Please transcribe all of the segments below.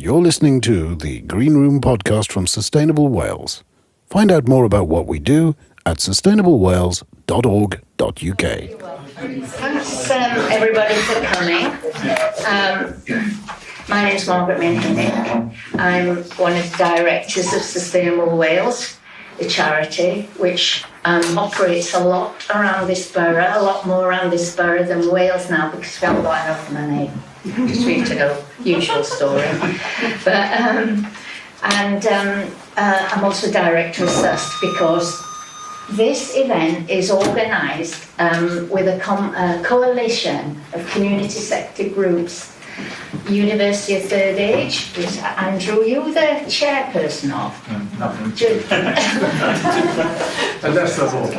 You're listening to the Green Room podcast from Sustainable Wales. Find out more about what we do at sustainablewales.org.uk. Thanks everybody for coming. My name is Margaret Minhinnick. I'm one of the directors of Sustainable Wales, the charity, which operates a lot around this borough, a lot more around this borough than Wales now, because we haven't got enough money. Just for you to know, usual story. But I'm also director of SUST because this event is organised with a coalition of community sector groups. University of Third Age, which Andrew, you the chairperson of? Nothing. Unless there's all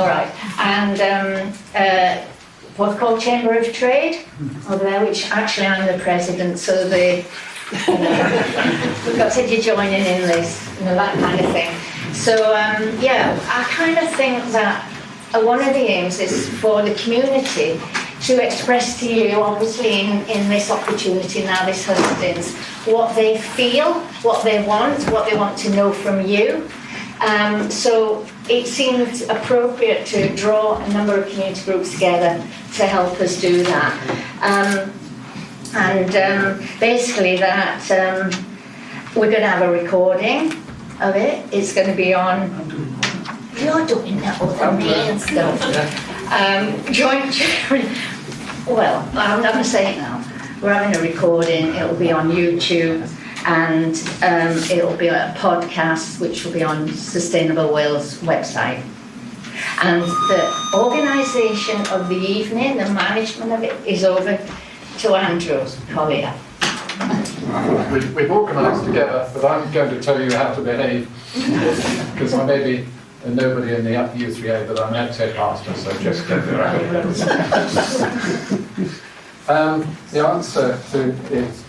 right. And Porthcawl Chamber of Trade over there, which actually I'm the president, so we've got to join in this, that kind of thing. So I kind of think that one of the aims is for the community to express to you, obviously in this opportunity now, this hustings, what they feel, what they want to know from you. So it seemed appropriate to draw a number of community groups together to help us do that. Basically that we're going to have a recording of it. It's going to be on... You're doing that over me and stuff. Well, I'm not going to say it now. We're having a recording. It'll be on YouTube, and it'll be a podcast, which will be on Sustainable Wales website. And the organisation of the evening, the management of it, is over to Andrew Collier. We've organised together, but I'm going to tell you how to behave, because I may be nobody in the U3A, but I'm ex-head master, so just get around. The answer to is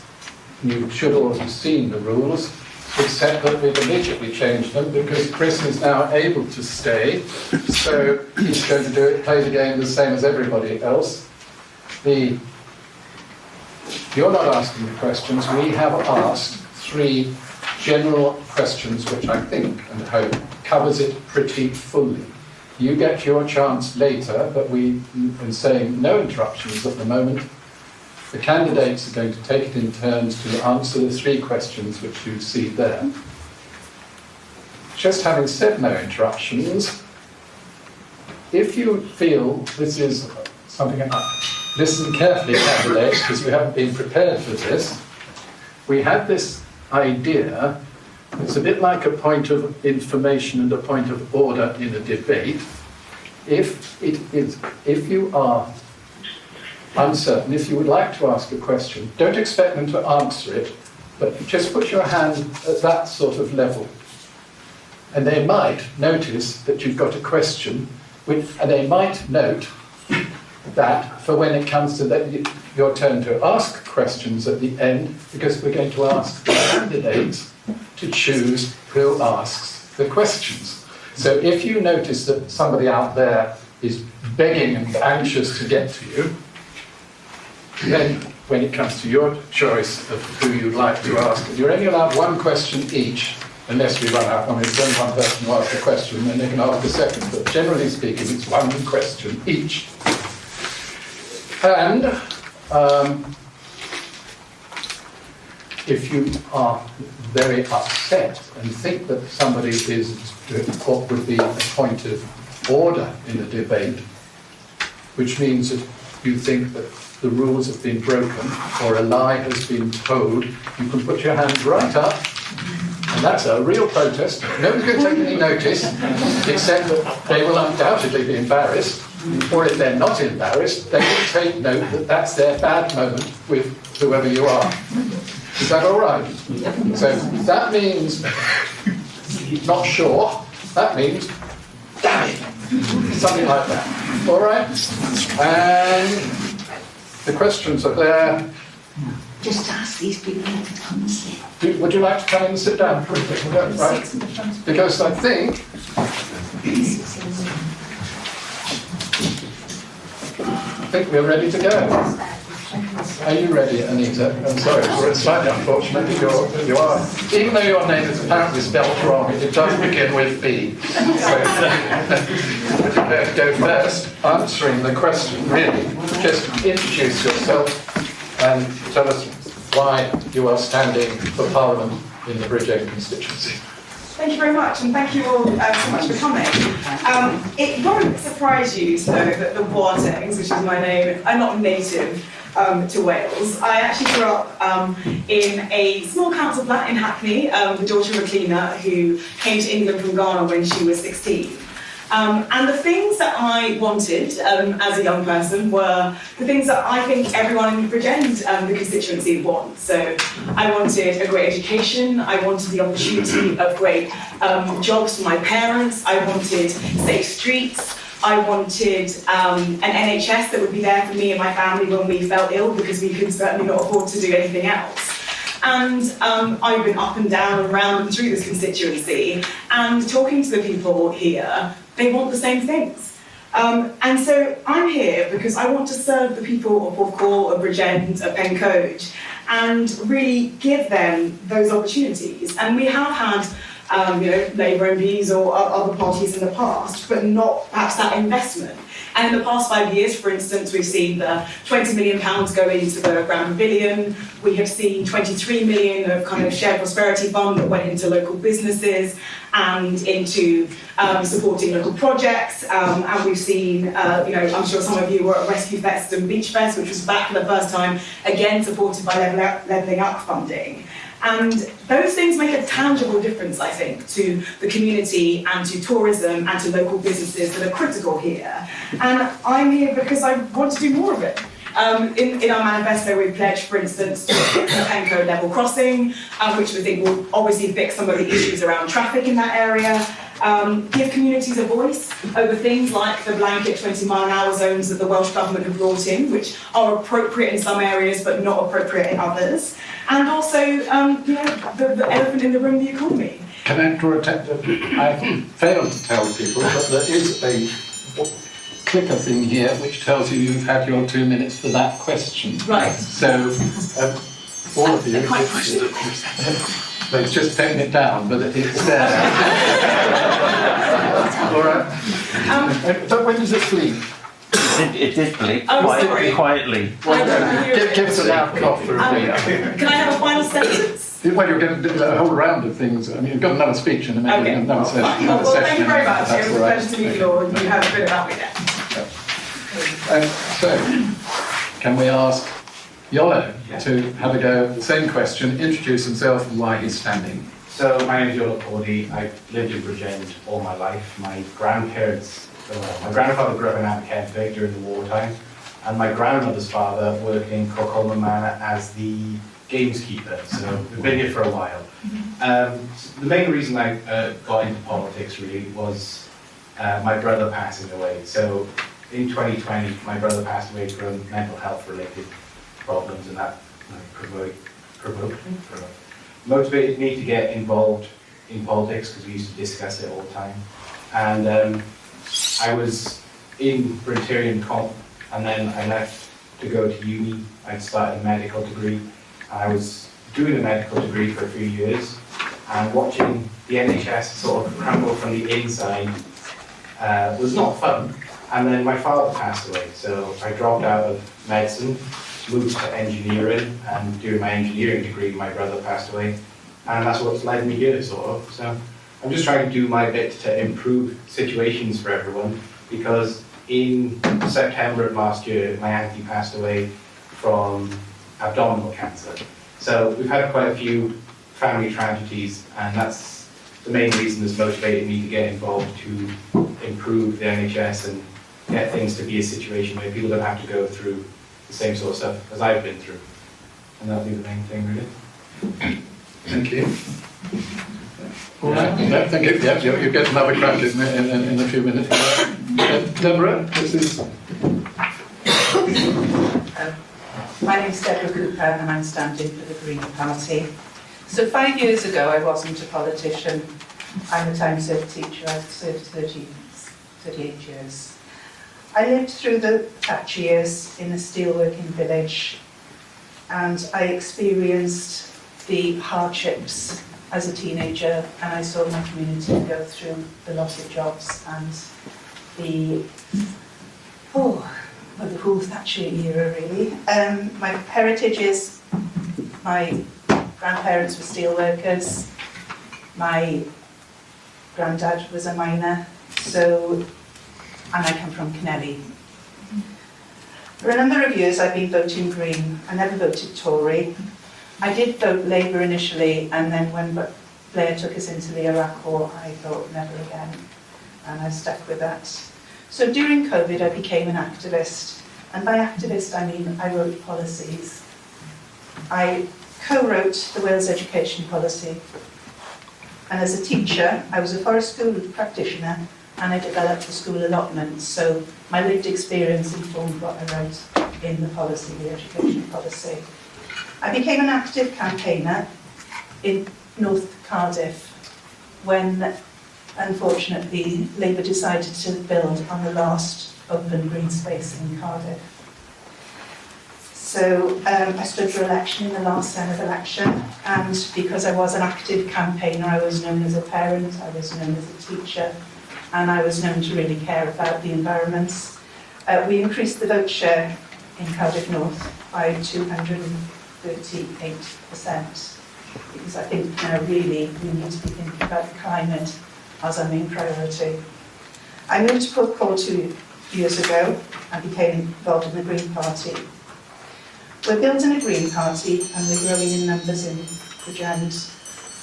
you should all have seen the rules, except that we've immediately changed them because Chris is now able to stay, so he's going to play the game the same as everybody else. You're not asking the questions. We have asked 3 general questions, which I think and hope covers it pretty fully. You get your chance later, but we've been saying no interruptions at the moment. The candidates are going to take it in turns to answer the 3 questions which you see there. Just having said no interruptions, if you feel this is something, listen carefully, candidates, because we haven't been prepared for this. We had this idea. It's a bit like a point of information and a point of order in a debate. If you are uncertain, if you would like to ask a question, don't expect them to answer it, but just put your hand at that sort of level. And they might notice that you've got a question, and they might note that for when it comes to your turn to ask questions at the end, because we're going to ask the candidates to choose who asks the questions. So if you notice that somebody out there is begging and anxious to get to you, then when it comes to your choice of who you'd like to ask, you're only allowed 1 question each, unless we run out. I mean, it's only one person who asks a question, and they can ask a second, but generally speaking, it's 1 question each. And if you are very upset and think that somebody is what would be a point of order in a debate, which means that you think that the rules have been broken or a lie has been told, you can put your hand right up, and that's a real protest. Nobody's going to take any notice, except that they will undoubtedly be embarrassed, or if they're not embarrassed, they will take note that that's their bad moment with whoever you are. Is that all right? So that means, not sure, that means, damn it, something like that. All right? And the questions are there. Just ask these people to come and sit. Would you like to come and sit down? Right? Because I think we're ready to go. Are you ready, Anita? I'm sorry, it's slightly unfortunate that you are. Even though your name is apparently spelled wrong, it does begin with B. So, would you care to go first, answering the question, really? Just introduce yourself and tell us why you are standing for Parliament in the Bridgend constituency. Thank you very much, and thank you all so much for coming. It won't surprise you to know that the Boatengs, which is my name, are not native to Wales. I actually grew up in a small council flat in Hackney, the daughter of a cleaner who came to England from Ghana when she was 16. And the things that I wanted as a young person were the things that I think everyone in Bridgend, the constituency, wants. So I wanted a great education, I wanted the opportunity of great jobs for my parents, I wanted safe streets, I wanted an NHS that would be there for me and my family when we felt ill, because we could certainly not afford to do anything else. And I've been up and down and round and through this constituency, and talking to the people here, they want the same things. And so I'm here because I want to serve the people of Porthcawl, of Bridgend, of Pencoed, and really give them those opportunities. And we have had Labour MPs or other parties in the past, but not perhaps that investment. And in the past 5 years, for instance, we've seen the £20 million go into the Grand Pavilion. We have seen 23 million of kind of shared prosperity fund that went into local businesses and into supporting local projects. And we've seen, I'm sure some of you were at Rescue Fest and Beach Fest, which was back for the first time, again supported by Levelling Up funding. And those things make a tangible difference, I think, to the community and to tourism and to local businesses that are critical here. And I'm here because I want to do more of it. In our manifesto, we pledged, for instance, to fix the Pencoed level crossing, which we think will obviously fix some of the issues around traffic in that area. Give communities a voice over things like the blanket 20-mile-an-hour zones that the Welsh Government have brought in, which are appropriate in some areas but not appropriate in others. And also, the elephant in the room, the economy. Can I draw attention? I failed to tell people, but there is a clicker thing here which tells you you've had your 2 minutes for that question. Right. So, all of you, they've just taken it down, but it's there. All right. So when does it bleep? It did bleep quietly. Give us a loud cough for a bleep. Can I have a final sentence? Well, you're going to do a whole round of things. I mean, you've got another speech in a minute. Okay. Another session. Well, thank you very much. It was a All right. pleasure to meet you all. You have a bit about me there. So, can we ask Iolo to have a go at the same question, introduce himself and why he's standing? So my name is Iolo Caudy. I've lived in Bridgend all my life. My grandfather grew up in Aberkenfig during the wartime, and my grandmother's father worked in Collier Manor as the gameskeeper. So we've been here for a while. The main reason I got into politics really was my brother passing away. So in 2020, my brother passed away from mental health related problems, and that motivated me to get involved in politics because we used to discuss it all the time. And I was in Britainian comp, and then I left to go to uni. I'd started a medical degree. I was doing a medical degree for a few years, and watching the NHS sort of crumble from the inside was not fun. And then my father passed away, so I dropped out of medicine, moved to engineering, and doing my engineering degree, my brother passed away, and that's what's led me here, sort of. So I'm just trying to do my bit to improve situations for everyone, because in September of last year, my auntie passed away from abdominal cancer. So we've had quite a few family tragedies, and that's the main reason that's motivated me to get involved to improve the NHS and get things to be a situation where people don't have to go through the same sort of stuff as I've been through. And that'll be the main thing, really. Thank you. All right. No, thank you. Yeah, you get another crack in a few minutes. Debra, this is... My name's Debra Cooper and I'm standing for the Green Party. So 5 years ago I wasn't a politician. I'm a time served teacher. I've served 38 years. I lived through the Thatcher years in a steelworking village, and I experienced the hardships as a teenager, and I saw my community go through the loss of jobs and the whole Thatcher era, really. My heritage is my grandparents were steel workers, my granddad was a miner, and I come from Cynelly. For a number of years I've been voting Green. I never voted Tory. I did vote Labour initially, and then when Blair took us into the Iraq War, I thought never again, and I stuck with that. So during COVID I became an activist, and by activist I mean I wrote policies. I co-wrote the Wales Education Policy, and as a teacher I was a Forest School practitioner, and I developed the school allotment, so my lived experience informed what I wrote in the policy, the education policy. I became an active campaigner in North Cardiff when, unfortunately, Labour decided to build on the last open green space in Cardiff. So I stood for election in the last Senedd election, and because I was an active campaigner, I was known as a parent, I was known as a teacher, and I was known to really care about the environments. We increased the vote share in Cardiff North by 238%, because I think now really we need to be thinking about the climate as our main priority. I moved to Porthcawl 2 years ago and became involved in the Green Party. We're building a Green Party and we're growing in numbers in Bridgend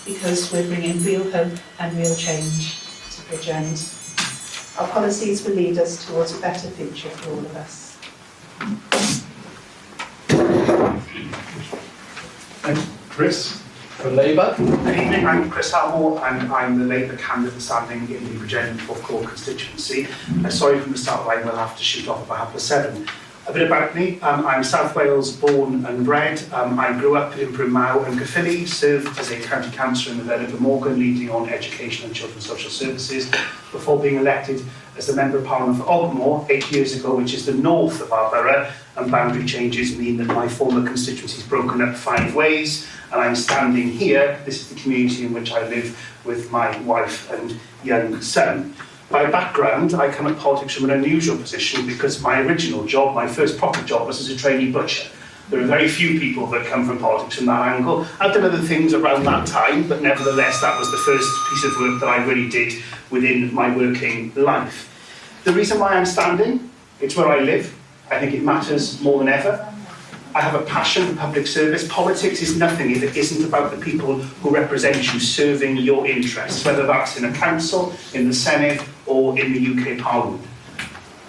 because we're bringing real hope and real change to Bridgend. Our policies will lead us towards a better future for all of us. And Chris, for Labour. Good evening, I'm Chris Elmore and I'm the Labour candidate standing in the Bridgend Porthcawl constituency. Sorry from the start, I will have to shoot off about 7:30. A bit about me, I'm South Wales born and bred. I grew up in Brymau and Caerphilly, served as a county councillor in the Vale of Glamorgan, leading on education and children's social services, before being elected as the Member of Parliament for Elmore 8 years ago, which is the north of our borough, and boundary changes mean that my former constituency is broken up 5 ways, and I'm standing here. This is the community in which I live with my wife and young son. By background, I come at politics from an unusual position because my original job, my first proper job, was as a trainee butcher. There are very few people that come from politics from that angle. I've done other things around that time, but nevertheless, that was the first piece of work that I really did within my working life. The reason why I'm standing, it's where I live. I think it matters more than ever. I have a passion for public service. Politics is nothing if it isn't about the people who represent you serving your interests, whether that's in a council, in the Senedd, or in the UK Parliament.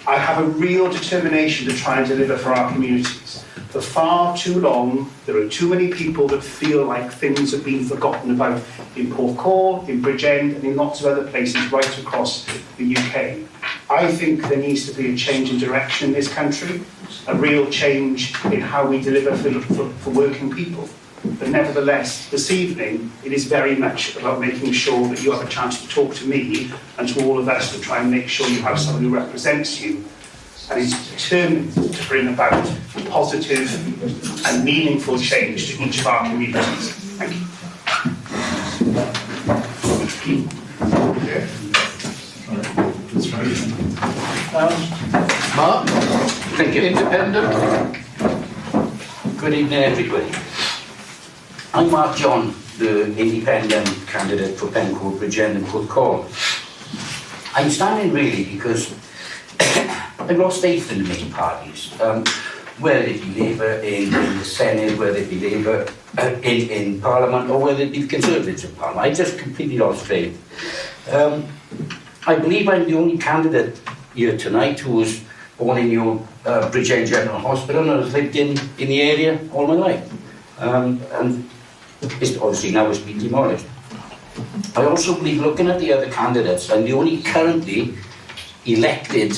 I have a real determination to try and deliver for our communities. For far too long, there are too many people that feel like things have been forgotten about in Porthcawl, in Bridgend, and in lots of other places right across the UK. I think there needs to be a change in direction in this country, a real change in how we deliver for working people. But nevertheless, this evening, it is very much about making sure that you have a chance to talk to me and to all of us to try and make sure you have someone who represents you and is determined to bring about positive and meaningful change to each of our communities. Thank you. Mark? Thank you. Independent? Good evening, everybody. I'm Mark John, the independent candidate for Pencoed, Bridgend and Porthcawl. I'm standing really because I've lost faith in the main parties, whether it be Labour in the Senedd, whether it be Labour in Parliament, or whether it be the Conservatives in Parliament. I just completely lost faith. I believe I'm the only candidate here tonight who was born in your Bridgend General Hospital and has lived in the area all my life. And it's obviously now it's been demolished. I also believe, looking at the other candidates, I'm the only currently elected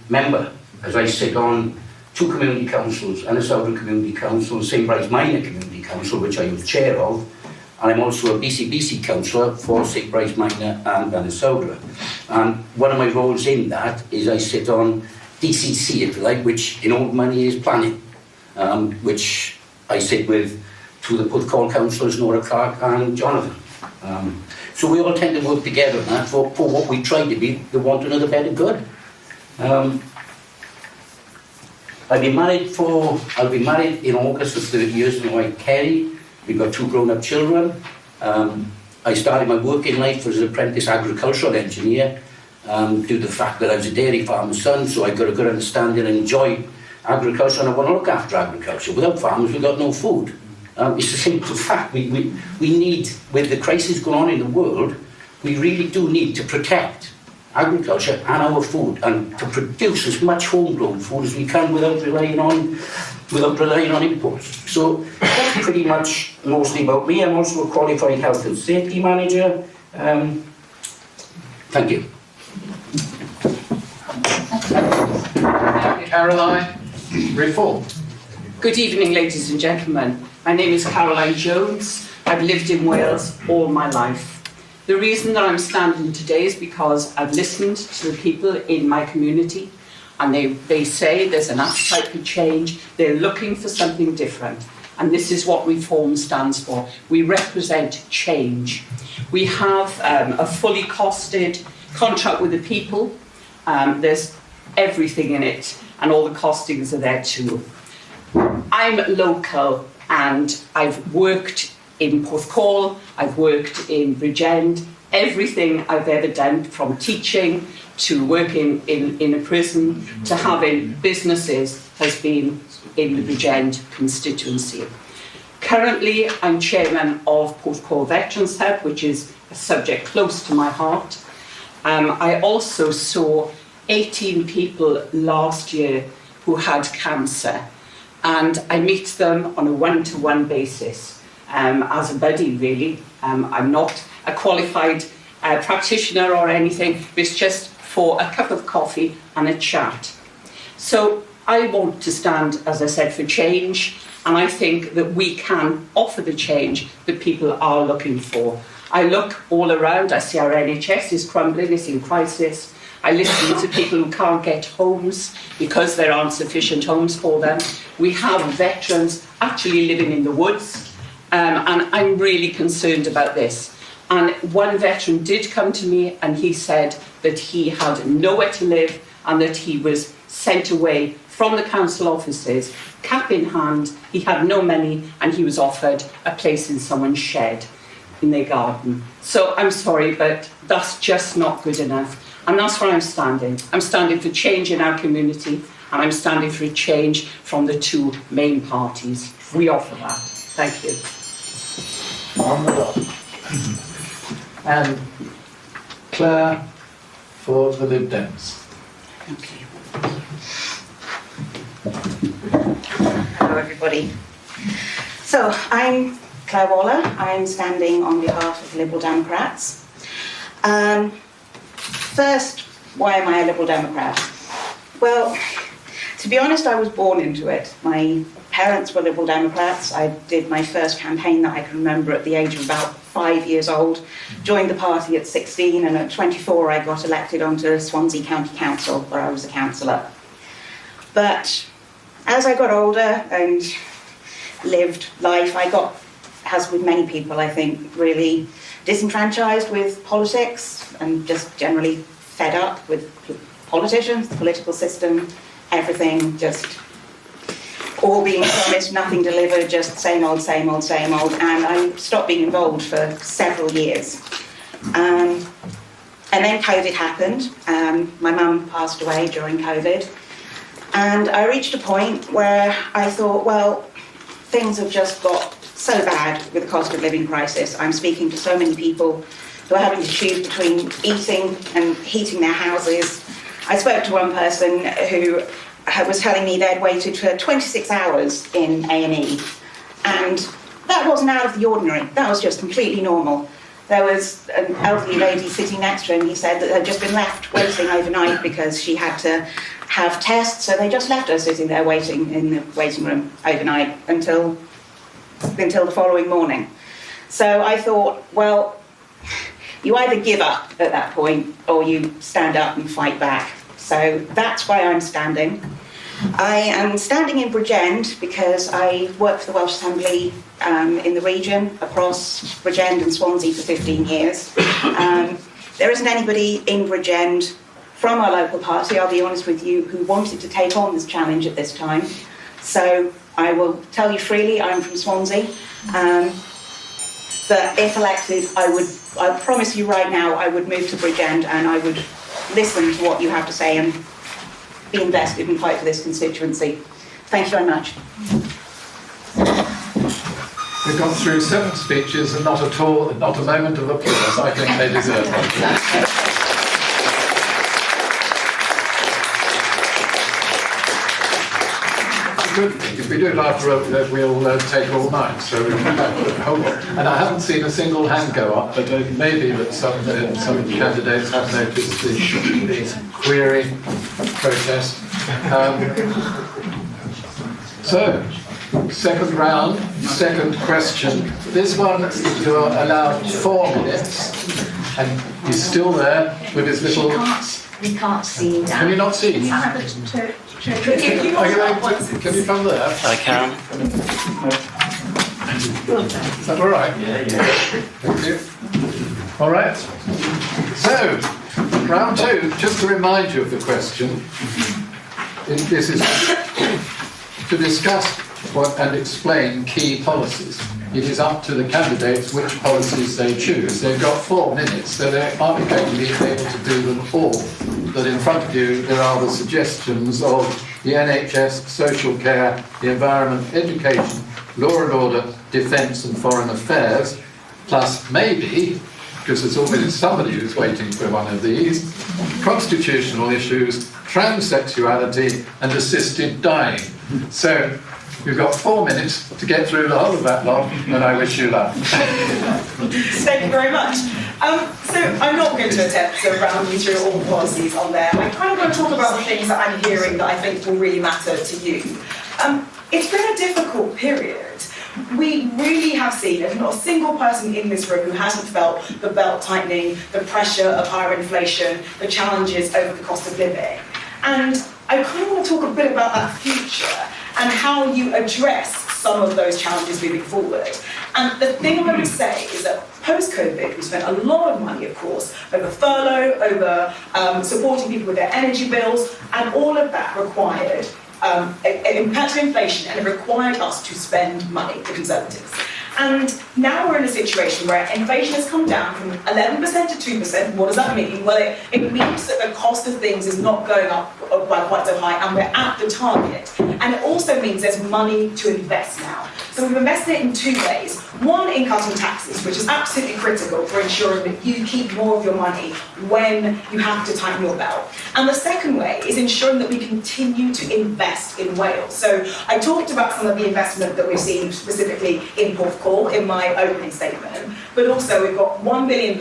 member, as I sit on 2 community councils, and a Southern Community Council, St Bride's Minor Community Council, which I was chair of, and I'm also a BCBC councillor for St Bride's Minor and Anisodra. And one of my roles in that is I sit on DCC, if you like, which in old money is planning, which I sit with two of the Porthcawl councillors, Nora Clark and Jonathan. So we all tend to work together on that for what we try to be, the want another better good. I'll be married in August for 30 years with my wife Kerry. We've got 2 grown-up children. I started my working life as an apprentice agricultural engineer due to the fact that I was a dairy farmer's son, so I got a good understanding and enjoy agriculture, and I want to look after agriculture. Without farmers, we've got no food. It's a simple fact. We need, with the crisis going on in the world, we really do need to protect agriculture and our food, and to produce as much homegrown food as we can without relying on imports. So that's pretty much mostly about me. I'm also a qualified health and safety manager. Thank you. Caroline Riffle. Good evening, ladies and gentlemen. My name is Caroline Jones. I've lived in Wales all my life. The reason that I'm standing today is because I've listened to the people in my community, and they say there's an appetite for change. They're looking for something different. And this is what Reform stands for. We represent change. We have a fully costed contract with the people. There's everything in it, and all the costings are there too. I'm local, and I've worked in Porthcawl, I've worked in Bridgend. Everything I've ever done, from teaching to working in a prison to having businesses, has been in the Bridgend constituency. Currently, I'm chairman of Porthcawl Veterans Hub, which is a subject close to my heart. I also saw 18 people last year who had cancer, and I meet them on a one-to-one basis. As a buddy, really. I'm not a qualified practitioner or anything, but it's just for a cup of coffee and a chat. So I want to stand, as I said, for change, and I think that we can offer the change that people are looking for. I look all around, I see our NHS is crumbling, it's in crisis. I listen to people who can't get homes because there aren't sufficient homes for them. We have veterans actually living in the woods. And I'm really concerned about this. And one veteran did come to me, and he said that he had nowhere to live and that he was sent away from the council offices, cap in hand. He had no money, and he was offered a place in someone's shed in their garden. So I'm sorry, but that's just not good enough. And that's where I'm standing. I'm standing for change in our community, and I'm standing for a change from the 2 main parties. We offer that. Thank you. On the dot. And Claire for the Lib Dems. Okay. Hello everybody. So I'm Claire Waller. I'm standing on behalf of Liberal Democrats. First, why am I a Liberal Democrat? Well, to be honest, I was born into it. My parents were Liberal Democrats. I did my first campaign that I can remember at the age of about 5 years old, joined the party at 16, and at 24 I got elected onto Swansea County Council, where I was a councillor. But as I got older and lived life, I got, as with many people I think, really disenfranchised with politics and just generally fed up with politicians, the political system, everything just all being promised, nothing delivered, just same old, same old, same old, and I stopped being involved for several years. And then COVID happened. My mum passed away during COVID, and I reached a point where I thought, well, things have just got so bad with the cost of living crisis. I'm speaking to so many people who are having to choose between eating and heating their houses. I spoke to one person who was telling me they'd waited for 26 hours in A&E, and that wasn't out of the ordinary. That was just completely normal. There was an elderly lady sitting next to him. He said that had just been left waiting overnight because she had to have tests, so they just left her sitting there waiting in the waiting room overnight until the following morning. So I thought, well, you either give up at that point or you stand up and fight back. So that's why I'm standing. I am standing in Bridgend because I worked for the Welsh Assembly in the region across Bridgend and Swansea for 15 years. There isn't anybody in Bridgend from our local party, I'll be honest with you, who wanted to take on this challenge at this time. So I will tell you freely, I'm from Swansea. But if elected, I promise you right now, I would move to Bridgend and I would listen to what you have to say and be invested and fight for this constituency. Thank you very much. We've gone through 7 speeches and not a moment of applause. I think they deserve it. Good thing. If we do it after we'll take all night. So and I haven't seen a single hand go up, but maybe that some of the candidates have noticed the query protest. So, second round, second question. This one, you're allowed 4 minutes, and he's still there with his little. We can't see that. Can you not see? Can you come there? I can. Is that all right? Yeah. Thank you. All right. So, round 2, just to remind you of the question, this is to discuss and explain key policies. It is up to the candidates which policies they choose. They've got 4 minutes, so they aren't going to be able to do them all. But in front of you, there are the suggestions of the NHS, social care, the environment, education, law and order, defence and foreign affairs, plus maybe, because there's always somebody who's waiting for one of these, constitutional issues, transsexuality and assisted dying. So, you've got 4 minutes to get through the whole of that lot, and I wish you luck. Thank you very much. So I'm not going to attempt to round you through all the policies on there. I'm kind of going to talk about the things that I'm hearing that I think will really matter to you. It's been a difficult period. We really have seen there's not a single person in this room who hasn't felt the belt tightening, the pressure of higher inflation, the challenges over the cost of living. And I kind of want to talk a bit about that future and how you address some of those challenges moving forward. And the thing I would say is that post-COVID, we spent a lot of money, of course, over furlough, over supporting people with their energy bills, and all of that required an impact of inflation, and it required us to spend money, the Conservatives. And now we're in a situation where inflation has come down from 11% to 2%. What does that mean? Well, it means that the cost of things is not going up by quite so high, and we're at the target. And it also means there's money to invest now. So we've invested it in 2 ways. One, in cutting taxes, which is absolutely critical for ensuring that you keep more of your money when you have to tighten your belt. And the second way is ensuring that we continue to invest in Wales. So I talked about some of the investment that we've seen specifically in Porthcawl in my opening statement, but also we've got £1 billion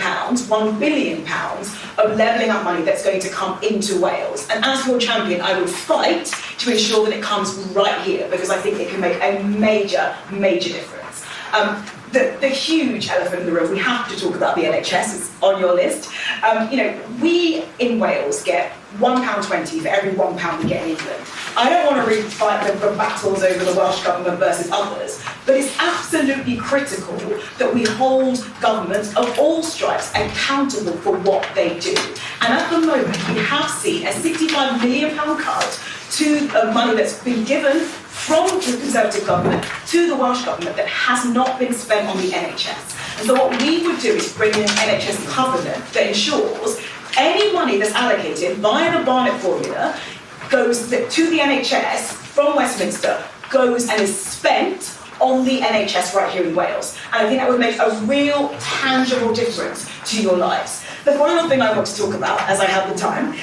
of levelling up money that's going to come into Wales. And as your champion, I would fight to ensure that it comes right here, because I think it can make a major, major difference. The huge elephant in the room, we have to talk about the NHS, it's on your list. We in Wales get £1.20 for every £1 we get in England. I don't want to re-fight the battles over the Welsh Government versus others, but it's absolutely critical that we hold governments of all stripes accountable for what they do. And at the moment, we have seen a £65 million cut to money that's been given from the Conservative government to the Welsh government that has not been spent on the NHS. And so what we would do is bring in an NHS covenant that ensures any money that's allocated via the Barnett formula goes to the NHS from Westminster, goes and is spent on the NHS right here in Wales. And I think that would make a real tangible difference to your lives. The final thing I want to talk about, as I have the time,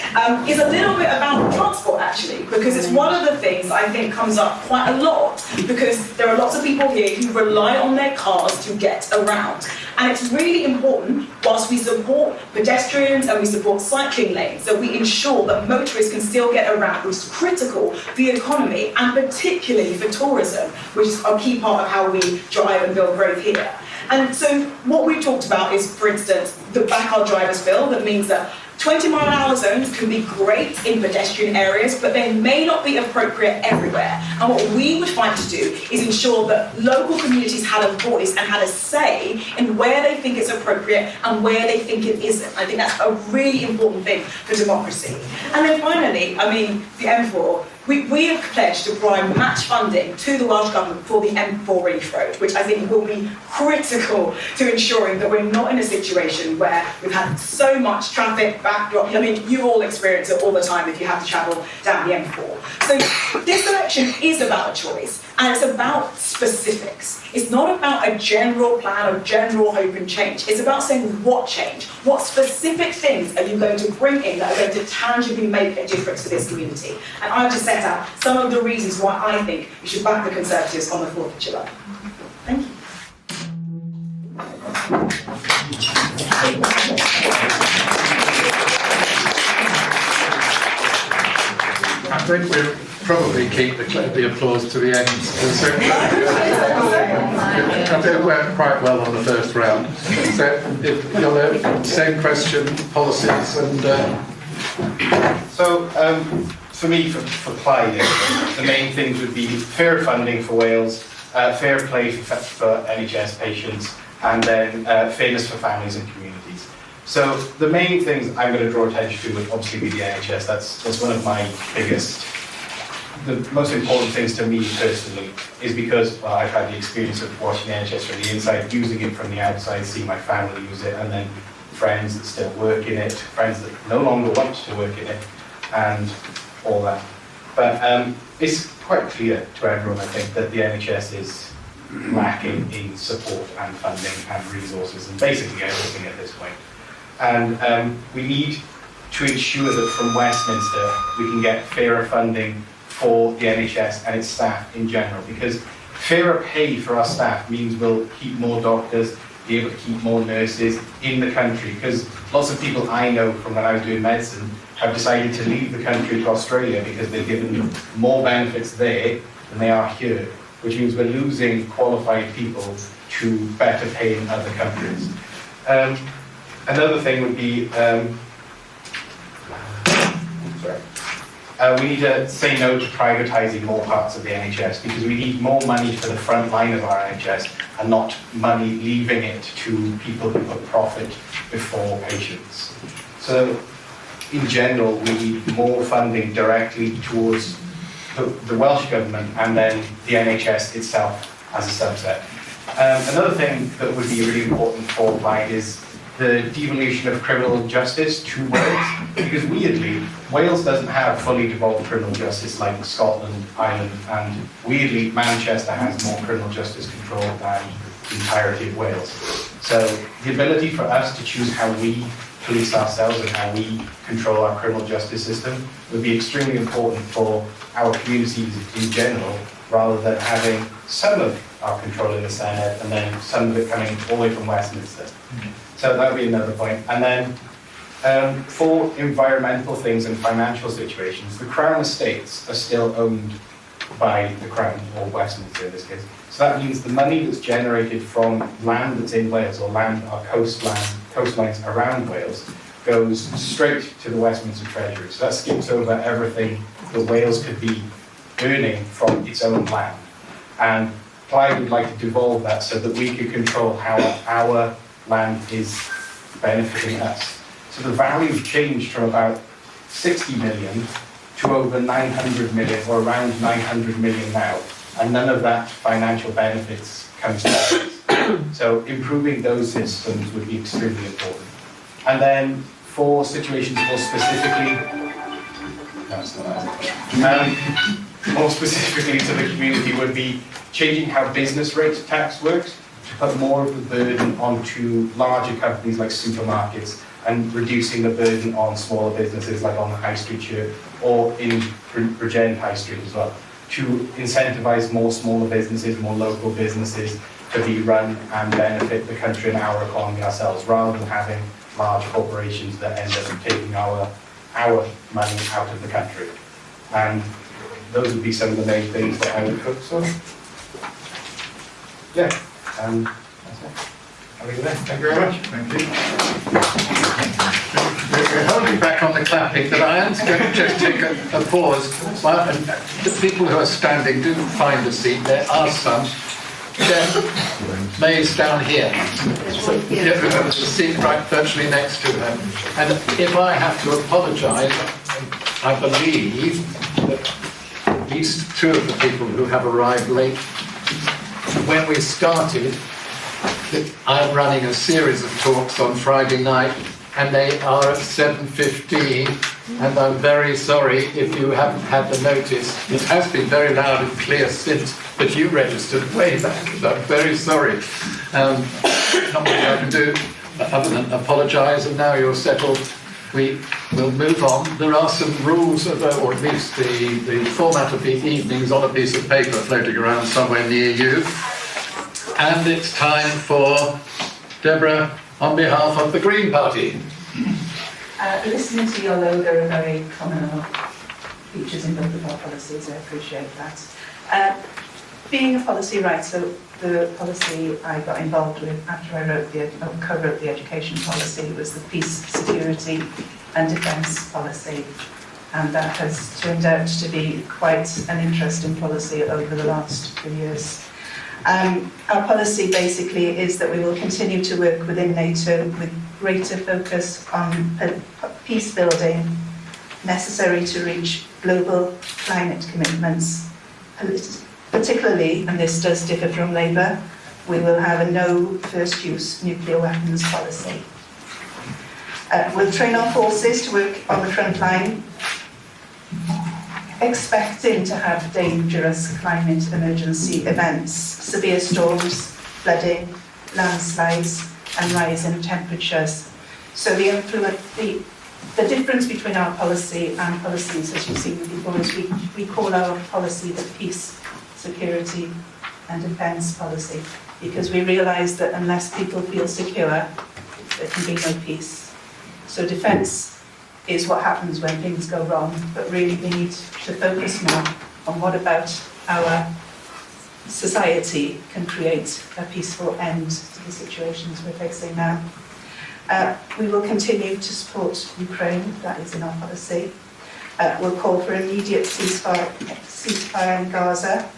is a little bit about transport, actually, because it's one of the things I think comes up quite a lot, because there are lots of people here who rely on their cars to get around. And it's really important, whilst we support pedestrians and we support cycling lanes, that we ensure that motorists can still get around, which is critical for the economy, and particularly for tourism, which is a key part of how we drive and build growth here. And so what we've talked about is, for instance, the back our drivers bill, that means that 20-mile-an-hour zones can be great in pedestrian areas, but they may not be appropriate everywhere. And what we would fight to do is ensure that local communities had a voice and had a say in where they think it's appropriate and where they think it isn't. I think that's a really important thing for democracy. And then finally, I mean, the M4, we have pledged to provide match funding to the Welsh Government for the M4 Relief Road, which I think will be critical to ensuring that we're not in a situation where we've had so much traffic backdrop. I mean, you all experience it all the time if you have to travel down the M4. So this election is about a choice, and it's about specifics. It's not about a general plan or general hope and change. It's about saying what change, what specific things are you going to bring in that are going to tangibly make a difference to this community. And I've just set out some of the reasons why I think we should back the Conservatives on the 4th of July. Thank you. I think we'll probably keep the applause to the end. It went quite well on the first round. So, if you'll same question, policies and. For me, for Plaid, the main things would be fair funding for Wales, fair play for NHS patients, and then fairness for families and communities. So the main things I'm going to draw attention to would obviously be the NHS. That's one of my biggest, the most important things to me personally, is because I've had the experience of watching the NHS from the inside, using it from the outside, seeing my family use it, and then friends that still work in it, friends that no longer want to work in it, and all that. But it's quite clear to everyone, I think, that the NHS is lacking in support and funding and resources and basically everything at this point. And we need to ensure that from Westminster we can get fairer funding for the NHS and its staff in general, because fairer pay for our staff means we'll keep more doctors, be able to keep more nurses in the country, because lots of people I know from when I was doing medicine have decided to leave the country to Australia because they're given more benefits there than they are here, which means we're losing qualified people to better pay in other countries. Another thing would be, we need to say no to privatising more parts of the NHS, because we need more money for the front line of our NHS and not money leaving it to people who put profit before patients. So in general, we need more funding directly towards the Welsh Government and then the NHS itself as a subset. Another thing that would be really important for Plaid is the devolution of criminal justice to Wales, because weirdly, Wales doesn't have fully devolved criminal justice like Scotland, Ireland, and weirdly, Manchester has more criminal justice control than the entirety of Wales. So the ability for us to choose how we police ourselves and how we control our criminal justice system would be extremely important for our communities in general, rather than having some of our control in the Senate and then some of it coming all the way from Westminster. So that would be another point. And then for environmental things and financial situations, the Crown estates are still owned by the Crown, or Westminster in this case. So that means the money that's generated from land that's in Wales, or land, our coastlines around Wales, goes straight to the Westminster Treasury. So that skips over everything that Wales could be earning from its own land. And Plaid would like to devolve that so that we could control how our land is benefiting us. So the value changed from about 60 million to over 900 million, or around 900 million now, and none of that financial benefits comes to us. So improving those systems would be extremely important. And then for situations more specifically, more specifically to the community, would be changing how business rate tax works, to put more of the burden onto larger companies like supermarkets and reducing the burden on smaller businesses like on the High Street here or in Bridgend High Street as well, to incentivise more smaller businesses, more local businesses to be run and benefit the country and our economy ourselves, rather than having large corporations that end up taking our money out of the country. And those would be some of the main things that I would focus on. Yeah, that's it. I'll leave it there. Thank you very much. Thank you. We're holding back on the clapping, but I am going to just take a pause. Well, the people who are standing, do find a seat. There are some. May's down here. So, the seat right virtually next to her. And if I have to apologise, I believe that at least two of the people who have arrived late, when we started, I'm running a series of talks on Friday night, and they are at 7:15, and I'm very sorry if you haven't had the notice. It has been very loud and clear since, but you registered way back, and I'm very sorry. Not much I can do other than apologise, and now you're settled. We will move on. There are some rules, or at least the format of the evenings on a piece of paper floating around somewhere near you. And it's time for Debra on behalf of the Green Party. Listening to Iolo, there are very common features in both of our policies. I appreciate that. Being a policy writer, the policy I got involved with after I co-wrote the education policy was the peace, security and defence policy. And that has turned out to be quite an interesting policy over the last few years. Our policy basically is that we will continue to work within NATO with greater focus on peace building necessary to reach global climate commitments. Particularly, and this does differ from Labour, we will have a no first use nuclear weapons policy. We'll train our forces to work on the front line, expecting to have dangerous climate emergency events, severe storms, flooding, landslides and rising temperatures. So the difference between our policy and policies, as you've seen before, is we call our policy the peace, security and defence policy, because we realise that unless people feel secure, there can be no peace. So defence is what happens when things go wrong, but really we need to focus more on what about our society can create a peaceful end to the situations we're facing now. We will continue to support Ukraine, that is in our policy. We'll call for immediate ceasefire in Gaza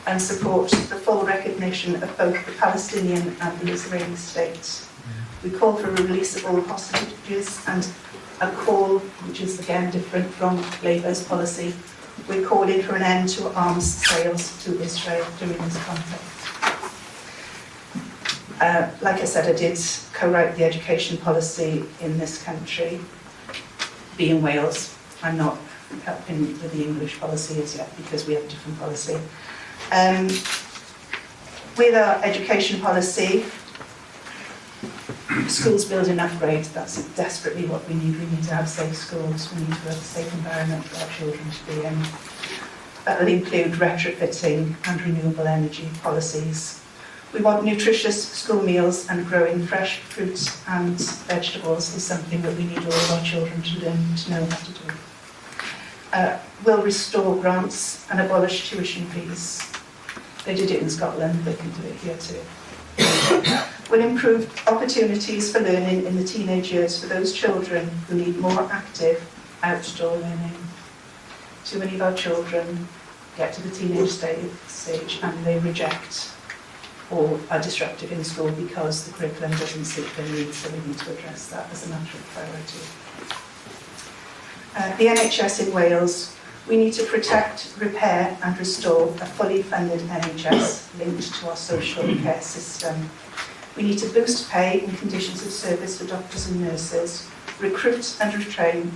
and support the full recognition of both the Palestinian and the Israeli state. We call for a release of all hostages and a call, which is again different from Labour's policy, we're calling for an end to arms sales to Israel during this conflict. Like I said, I did co-write the education policy in this country, being Wales. I'm not helping with the English policy as yet because we have a different policy. With our education policy, schools building upgrade, that's desperately what we need. We need to have safe schools, we need to have a safe environment for our children to be in. That will include retrofitting and renewable energy policies. We want nutritious school meals, and growing fresh fruits and vegetables is something that we need all of our children to learn to know how to do. We'll restore grants and abolish tuition fees. They did it in Scotland, they can do it here too. Will improve opportunities for learning in the teenage years for those children who need more active outdoor learning. Too many of our children get to the teenage stage and they reject or are disruptive in school because the curriculum doesn't suit their needs, so we need to address that as a matter of priority. The NHS in Wales, we need to protect, repair and restore a fully funded NHS linked to our social care system. We need to boost pay and conditions of service for doctors and nurses, recruit and retrain,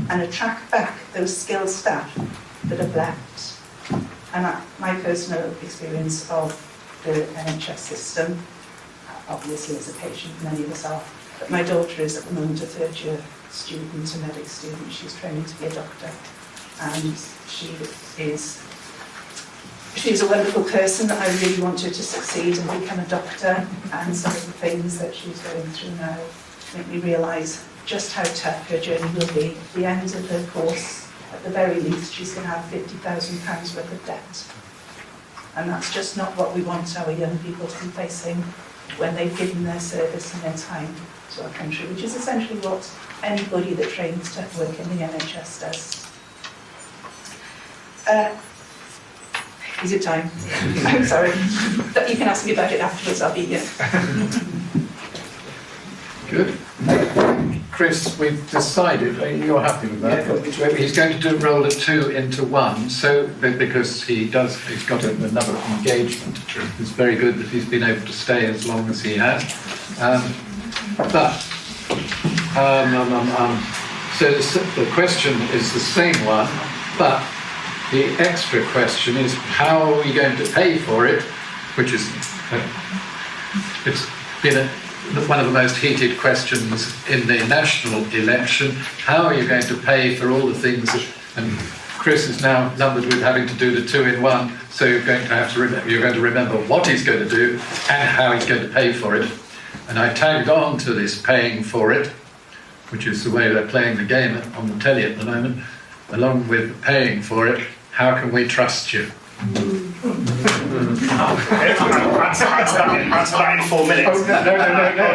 and attract back those skilled staff that have left. And my personal experience of the NHS system, obviously as a patient, many of us are, but my daughter is at the moment a third-year student, a medic student. She's training to be a doctor, and she's a wonderful person. I really want her to succeed and become a doctor, and some of the things that she's going through now make me realise just how tough her journey will be. At the end of her course, at the very least, she's going to have £50,000 worth of debt. And that's just not what we want our young people to be facing when they've given their service and their time to our country, which is essentially what anybody that trains to work in the NHS does. Is it time? I'm sorry. You can ask me about it afterwards, I'll be here. Good. Chris, we've decided, you're happy with that? Yeah. He's going to roll the 2 into 1, so because he's got another engagement. It's very good that he's been able to stay as long as he has. So the question is the same one, but the extra question is how are we going to pay for it, which is, it's been one of the most heated questions in the national election. How are you going to pay for all the things that, and Chris is now numbered with having to do the 2 in 1, so you're going to remember what he's going to do and how he's going to pay for it. And I tagged on to this paying for it, which is the way they're playing the game on the telly at the moment, along with paying for it. How can we trust you? Answer that in 4 minutes. Oh,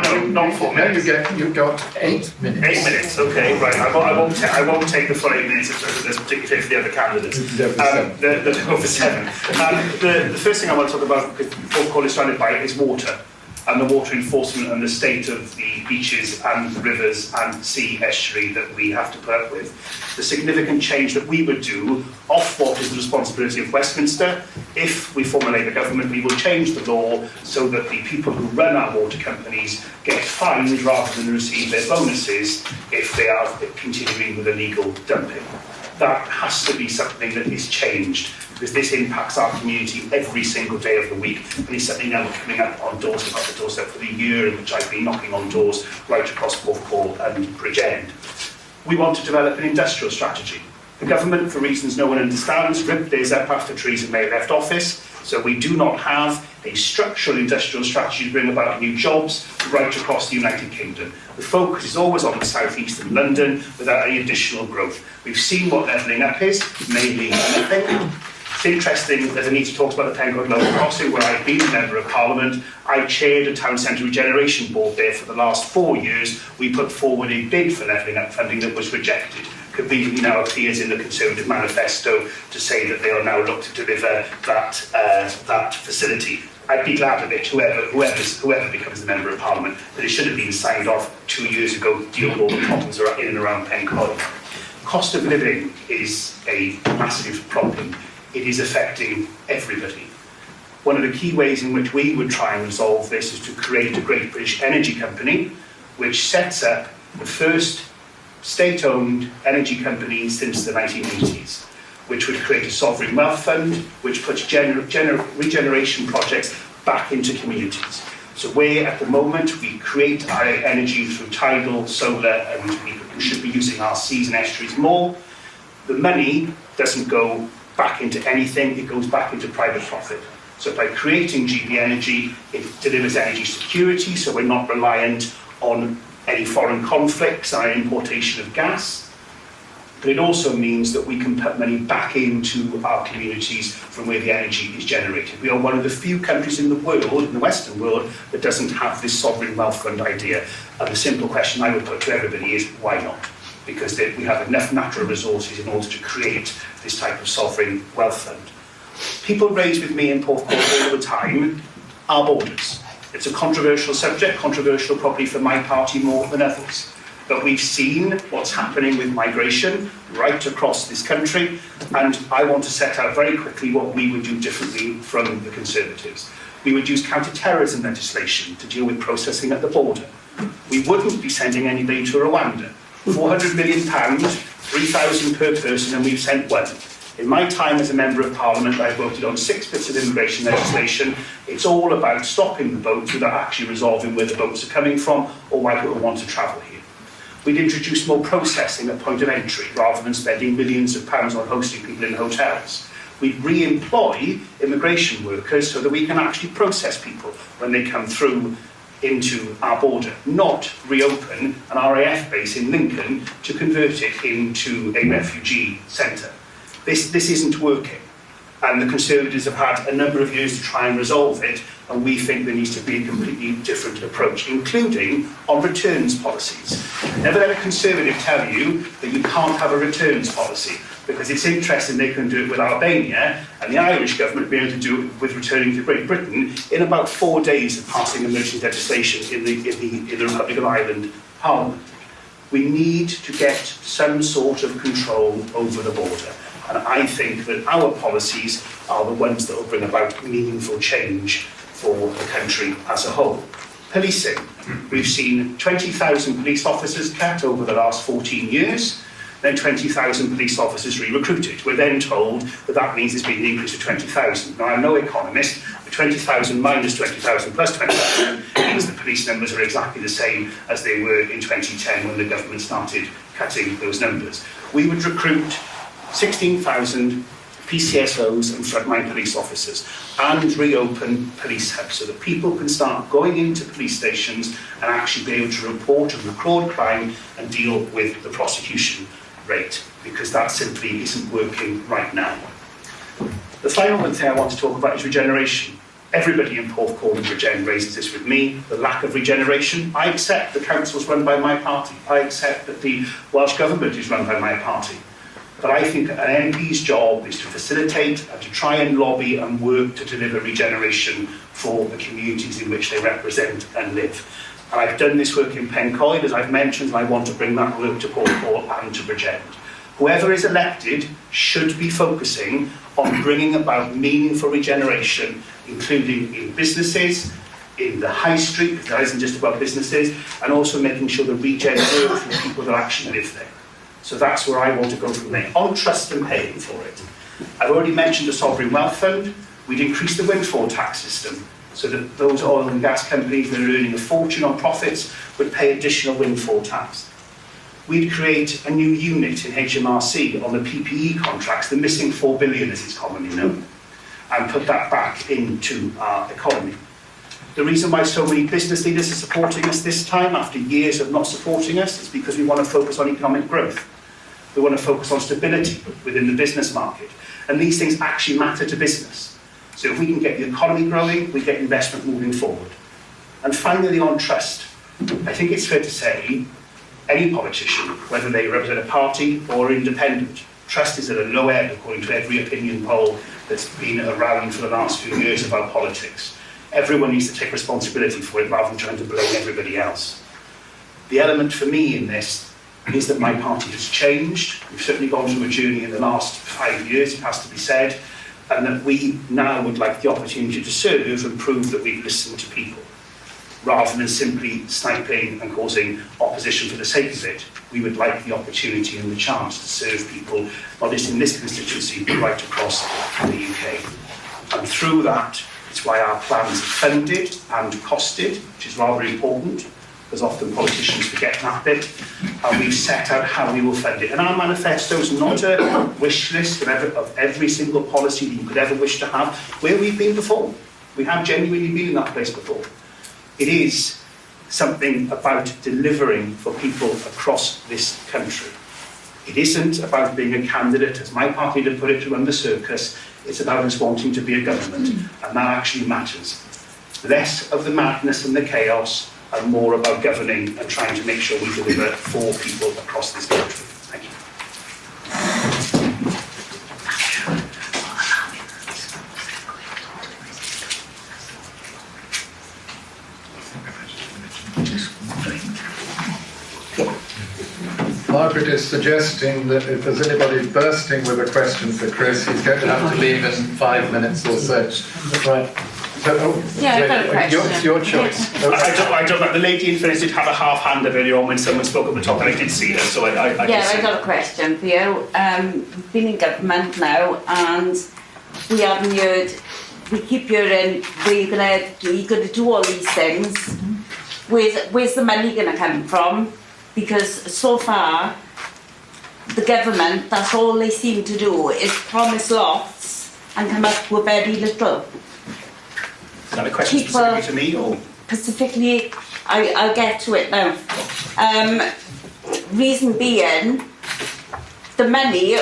no, not 4 minutes. No, you've got 8 minutes. 8 minutes, okay, right. I won't take the full 8 minutes, particularly for the other candidates. Over 7. The first thing I want to talk about, because Porthcawl is surrounded by, is water. And the water enforcement and the state of the beaches and the rivers and sea estuary that we have to put up with. The significant change that we would do off what is the responsibility of Westminster. If we form a Labour government, we will change the law so that the people who run our water companies get fined rather than receive their bonuses if they are continuing with illegal dumping. That has to be something that is changed, because this impacts our community every single day of the week, and it's something now coming up on doorstep after doorstep for the year in which I've been knocking on doors right across Porthcawl and Bridgend. We want to develop an industrial strategy. The government, for reasons no one understands, ripped theirs up after Theresa May left office, so we do not have a structural industrial strategy to bring about new jobs right across the United Kingdom. The focus is always on the south east and London without any additional growth. We've seen what levelling up is, mainly nothing. It's interesting that Anita talks about the Pencoed Local Crossing, where I've been a Member of Parliament. I chaired a town centre regeneration board there for the last 4 years. We put forward a bid for levelling up funding that was rejected. Conveniently now appears in the Conservative manifesto to say that they will now look to deliver that facility. I'd be glad of it, whoever becomes the Member of Parliament, but it should have been signed off 2 years ago to deal with all the problems that are in and around Pencoed. Cost of living is a massive problem. It is affecting everybody. One of the key ways in which we would try and resolve this is to create a Great British Energy Company, which sets up the first state-owned energy company since the 1980s, which would create a sovereign wealth fund, which puts regeneration projects back into communities. So where at the moment we create our energy through tidal, solar, and we should be using our seas and estuaries more, the money doesn't go back into anything, it goes back into private profit. So by creating GB Energy, it delivers energy security, so we're not reliant on any foreign conflicts, our importation of gas. But it also means that we can put money back into our communities from where the energy is generated. We are one of the few countries in the world, in the Western world, that doesn't have this sovereign wealth fund idea. And the simple question I would put to everybody is, why not? Because we have enough natural resources in order to create this type of sovereign wealth fund. People raise with me in Porthcawl all the time our borders. It's a controversial subject, controversial probably for my party more than others. But we've seen what's happening with migration right across this country, and I want to set out very quickly what we would do differently from the Conservatives. We would use counter-terrorism legislation to deal with processing at the border. We wouldn't be sending anybody to Rwanda. £400 million, 3,000 per person, and we've sent 1. In my time as a Member of Parliament, I voted on 6 bits of immigration legislation. It's all about stopping the boats without actually resolving where the boats are coming from or why people want to travel here. We'd introduce more processing at point of entry rather than spending millions of pounds on hosting people in hotels. We'd re-employ immigration workers so that we can actually process people when they come through into our border, not reopen an RAF base in Lincoln to convert it into a refugee centre. This isn't working, and the Conservatives have had a number of years to try and resolve it, and we think there needs to be a completely different approach, including on returns policies. Never let a Conservative tell you that you can't have a returns policy, because it's interesting they can do it with Albania, and the Irish government will be able to do it with returning to Great Britain in about 4 days of passing emergency legislation in the Republic of Ireland Parliament. We need to get some sort of control over the border, and I think that our policies are the ones that will bring about meaningful change for the country as a whole. Policing. We've seen 20,000 police officers cut over the last 14 years, then 20,000 police officers re-recruited. We're then told that that means there's been an increase of 20,000. Now, I'm no economist, but 20,000 minus 20,000 plus 20,000 means the police numbers are exactly the same as they were in 2010 when the government started cutting those numbers. We would recruit 16,000 PCSOs and frontline police officers and reopen police hubs so that people can start going into police stations and actually be able to report and record crime and deal with the prosecution rate, because that simply isn't working right now. The final thing I want to talk about is regeneration. Everybody in Porthcawl and Bridgend raises this with me, the lack of regeneration. I accept the council's run by my party. I accept that the Welsh Government is run by my party. But I think an MP's job is to facilitate and to try and lobby and work to deliver regeneration for the communities in which they represent and live. And I've done this work in Pencoed, as I've mentioned, and I want to bring that work to Porthcawl and to Bridgend. Whoever is elected should be focusing on bringing about meaningful regeneration, including in businesses, in the high street, because that isn't just about businesses, and also making sure the regen works for the people that actually live there. So that's where I want to go from there, on trust and paying for it. I've already mentioned the Sovereign Wealth Fund. We'd increase the windfall tax system so that those oil and gas companies that are earning a fortune on profits would pay additional windfall tax. We'd create a new unit in HMRC on the PPE contracts, the missing 4 billion as it's commonly known, and put that back into our economy. The reason why so many business leaders are supporting us this time, after years of not supporting us, is because we want to focus on economic growth. We want to focus on stability within the business market. And these things actually matter to business. So if we can get the economy growing, we get investment moving forward. And finally, on trust. I think it's fair to say, any politician, whether they represent a party or independent, trust is at a low ebb according to every opinion poll that's been around for the last few years about politics. Everyone needs to take responsibility for it rather than trying to blame everybody else. The element for me in this is that my party has changed. We've certainly gone through a journey in the last 5 years, it has to be said, and that we now would like the opportunity to serve and prove that we've listened to people. Rather than simply sniping and causing opposition for the sake of it, we would like the opportunity and the chance to serve people, not just in this constituency, but right across the UK. And through that, it's why our plans are funded and costed, which is rather important, because often politicians forget that bit, and we've set out how we will fund it. And our manifesto is not a wish list of every single policy that you could ever wish to have, where we've been before. We have genuinely been in that place before. It is something about delivering for people across this country. It isn't about being a candidate, as my party to put it, to run the circus. It's about us wanting to be a government, and that actually matters. Less of the madness and the chaos, and more about governing and trying to make sure we deliver for people across this country. Thank you. Margaret is suggesting that if there's anybody bursting with a question for Chris, he's going to have to leave in 5 minutes or so. Right. Yeah, I've got a question. It's your choice. I don't know. The lady in Finnish did have a half-hand earlier on when someone spoke at the top, and I did see her, so I I've got a question for you. We've been in government now, and we haven't heard. We keep hearing you're going to do all these things. Where's the money going to come from? Because so far, the government, that's all they seem to do is promise lots and come up with very little. Is that a question specifically to me, or? Specifically, I'll get to it now. Reason being, the money,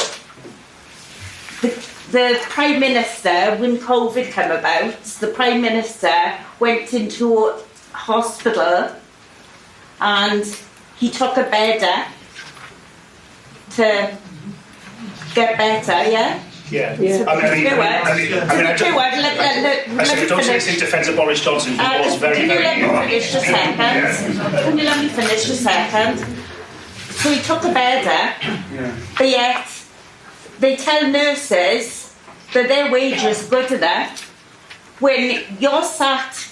the Prime Minister, when COVID came about, the Prime Minister went into hospital and he took a bedder to get better, yeah? Yeah. Yeah. I don't say this in defence of Boris Johnson, he was very, very Can you let me finish a second? Can you let me finish a second? So he took a bedder, but yet they tell nurses that their wage is good enough when you're sat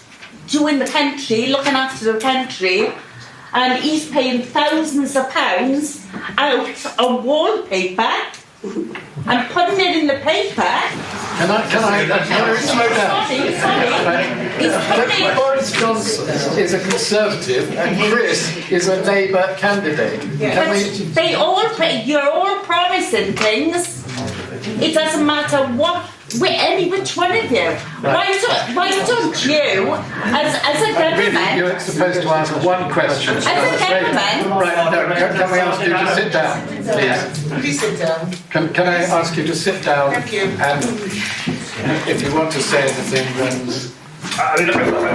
doing the pantry, looking after the pantry, and he's paying thousands of pounds out on wallpaper and putting it in the paper. Can I slow down? Sorry. Boris Johnson is a Conservative and Chris is a Labour candidate. Can we... They all, you're all promising things. It doesn't matter which one of you. Why don't you, as a government... You're supposed to answer one question. As a government... Right, no, can we ask you to sit down, please? Please sit down. Can I ask you to sit down? Thank you. And if you want to say anything, then... I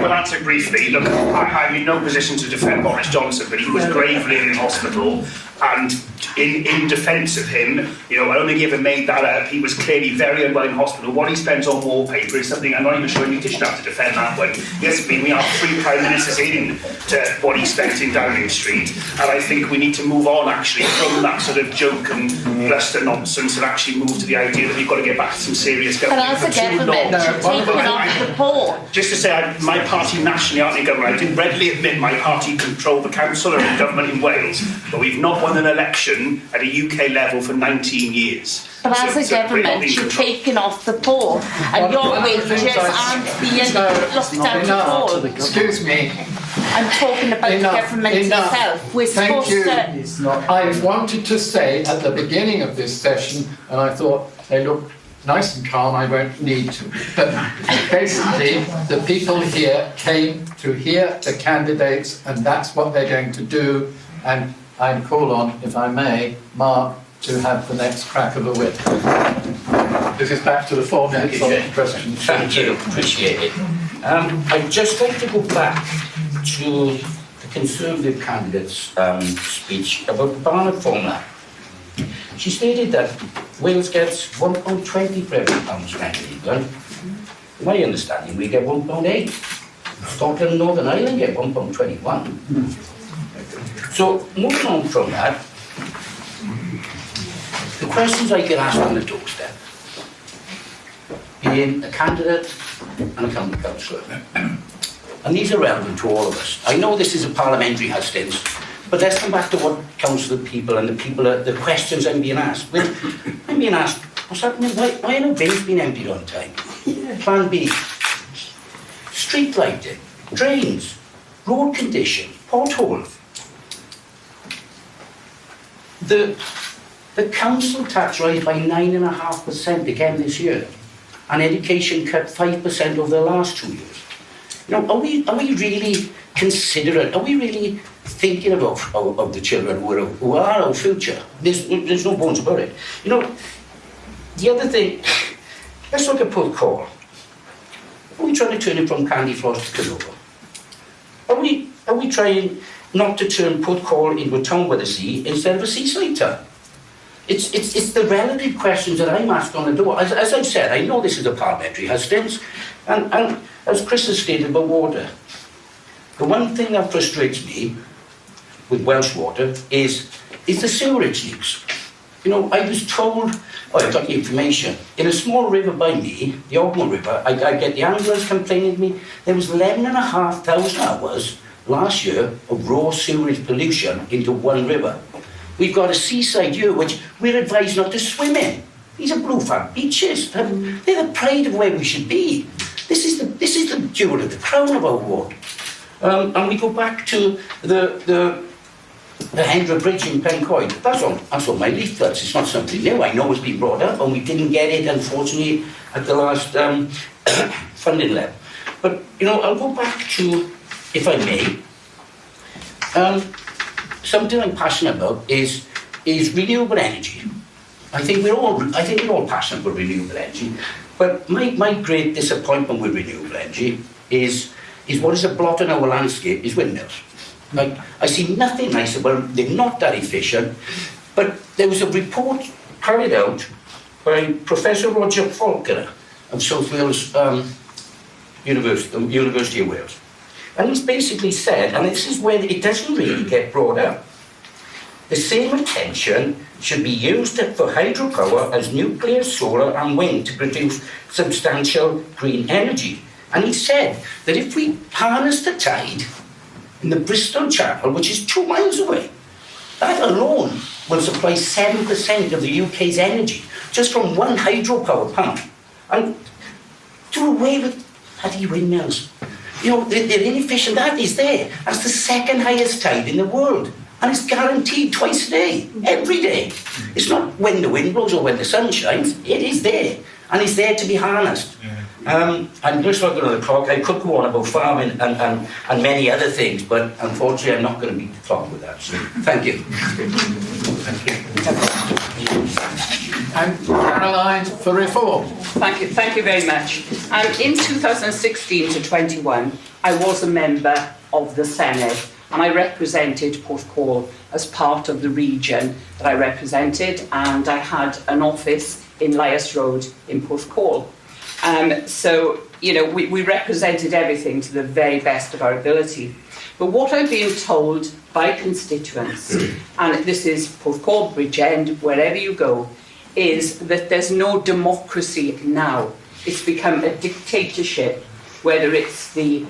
will answer briefly. Look, I'm in no position to defend Boris Johnson, but he was gravely in hospital, and in defence of him, I don't think he ever made that up. He was clearly very unwell in hospital. What he spends on wallpaper is something I'm not even sure Anita should have to defend that one. Yes, we are 3 Prime Ministers in to what he spent in Downing Street, and I think we need to move on actually from that sort of joke and bluster nonsense and actually move to the idea that we've got to get back to some serious government. But as a government, taking off the poor. Just to say, my party nationally aren't in government. I did readily admit my party controlled the council or in government in Wales, but we've not won an election at a UK level for 19 years. But as a government, you're taking off the poor, and your wages aren't being looked at at all. Excuse me. I'm talking about the government itself. We're supposed to... I wanted to say at the beginning of this session, and I thought they looked nice and calm, I won't need to. But basically, the people here came to hear the candidates, and that's what they're going to do. And I'd call on, if I may, Mark, to have the next crack of the whip. This is back to the 4 minutes of questions. Thank you, appreciate it. I'd just like to go back to the Conservative candidate's speech about the Barnett formula. She stated that Wales gets £1.20 for every pound spent in England. In my understanding, we get £1.8. Scotland and Northern Ireland get £1.21. So, moving on from that, the questions I get asked on the doorstep, being a candidate and a county councillor, and these are relevant to all of us. I know this is a parliamentary hustings, but let's come back to what counts to the people and the questions I'm being asked. I'm being asked, what's happening? Why are no bins being emptied on time? Plan B, street lighting, drains, road condition, potholes. The council tax rise by 9.5% again this year, and education cut 5% over the last 2 years. Are we really considerate? Are we really thinking of the children who are our future? There's no bones about it. The other thing, let's look at Porthcawl. Are we trying to turn it from candy floss to canola? Are we trying not to turn Porthcawl into a town by the sea instead of a seaside town? It's the relative questions that I'm asked on the door. As I've said, I know this is a parliamentary hustings, and as Chris has stated about water, the one thing that frustrates me with Welsh water is the sewerage leaks. I was told, I got the information, in a small river by me, the Elmore River, I get the anglers complaining to me, there was 11,500 hours last year of raw sewerage pollution into one river. We've got a seaside here which we're advised not to swim in. These are bluefin beaches. They're the pride of where we should be. This is the jewel of the crown of our ward. And we go back to the Hendra Bridge in Pencoed. That's on my leaflets. It's not something new. I know it's been brought up, and we didn't get it, unfortunately, at the last funding level. But I'll go back to, if I may. Something I'm passionate about is renewable energy. I think we're all passionate about renewable energy, but my great disappointment with renewable energy is what is a blot on our landscape is windmills. Like, I see nothing nice about them. They're not that efficient. But there was a report carried out by Professor Roger Falconer of South Wales University of Wales. And he's basically said, and this is where it doesn't really get brought up, the same attention should be used for hydropower as nuclear, solar and wind to produce substantial green energy. And he said that if we harness the tide in the Bristol Channel, which is 2 miles away, that alone will supply 7% of the UK's energy, just from one hydropower plant. And do away with bloody windmills. You know, they're inefficient. That is there. That's the second highest tide in the world. And it's guaranteed twice a day, every day. It's not when the wind blows or when the sun shines. It is there. And it's there to be harnessed. I'm just looking at the clock. I could go on about farming and many other things, but unfortunately I'm not going to beat the clock with that. So thank you. Thank you. And Caroline for reform. Thank you very much. In 2016 to 21, I was a member of the Senedd, and I represented Porthcawl as part of the region that I represented, and I had an office in Lias Road in Porthcawl. So, you know, we represented everything to the very best of our ability. But what I'm being told by constituents, and this is Porthcawl, Bridgend, wherever you go, is that there's no democracy now. It's become a dictatorship, whether it's the...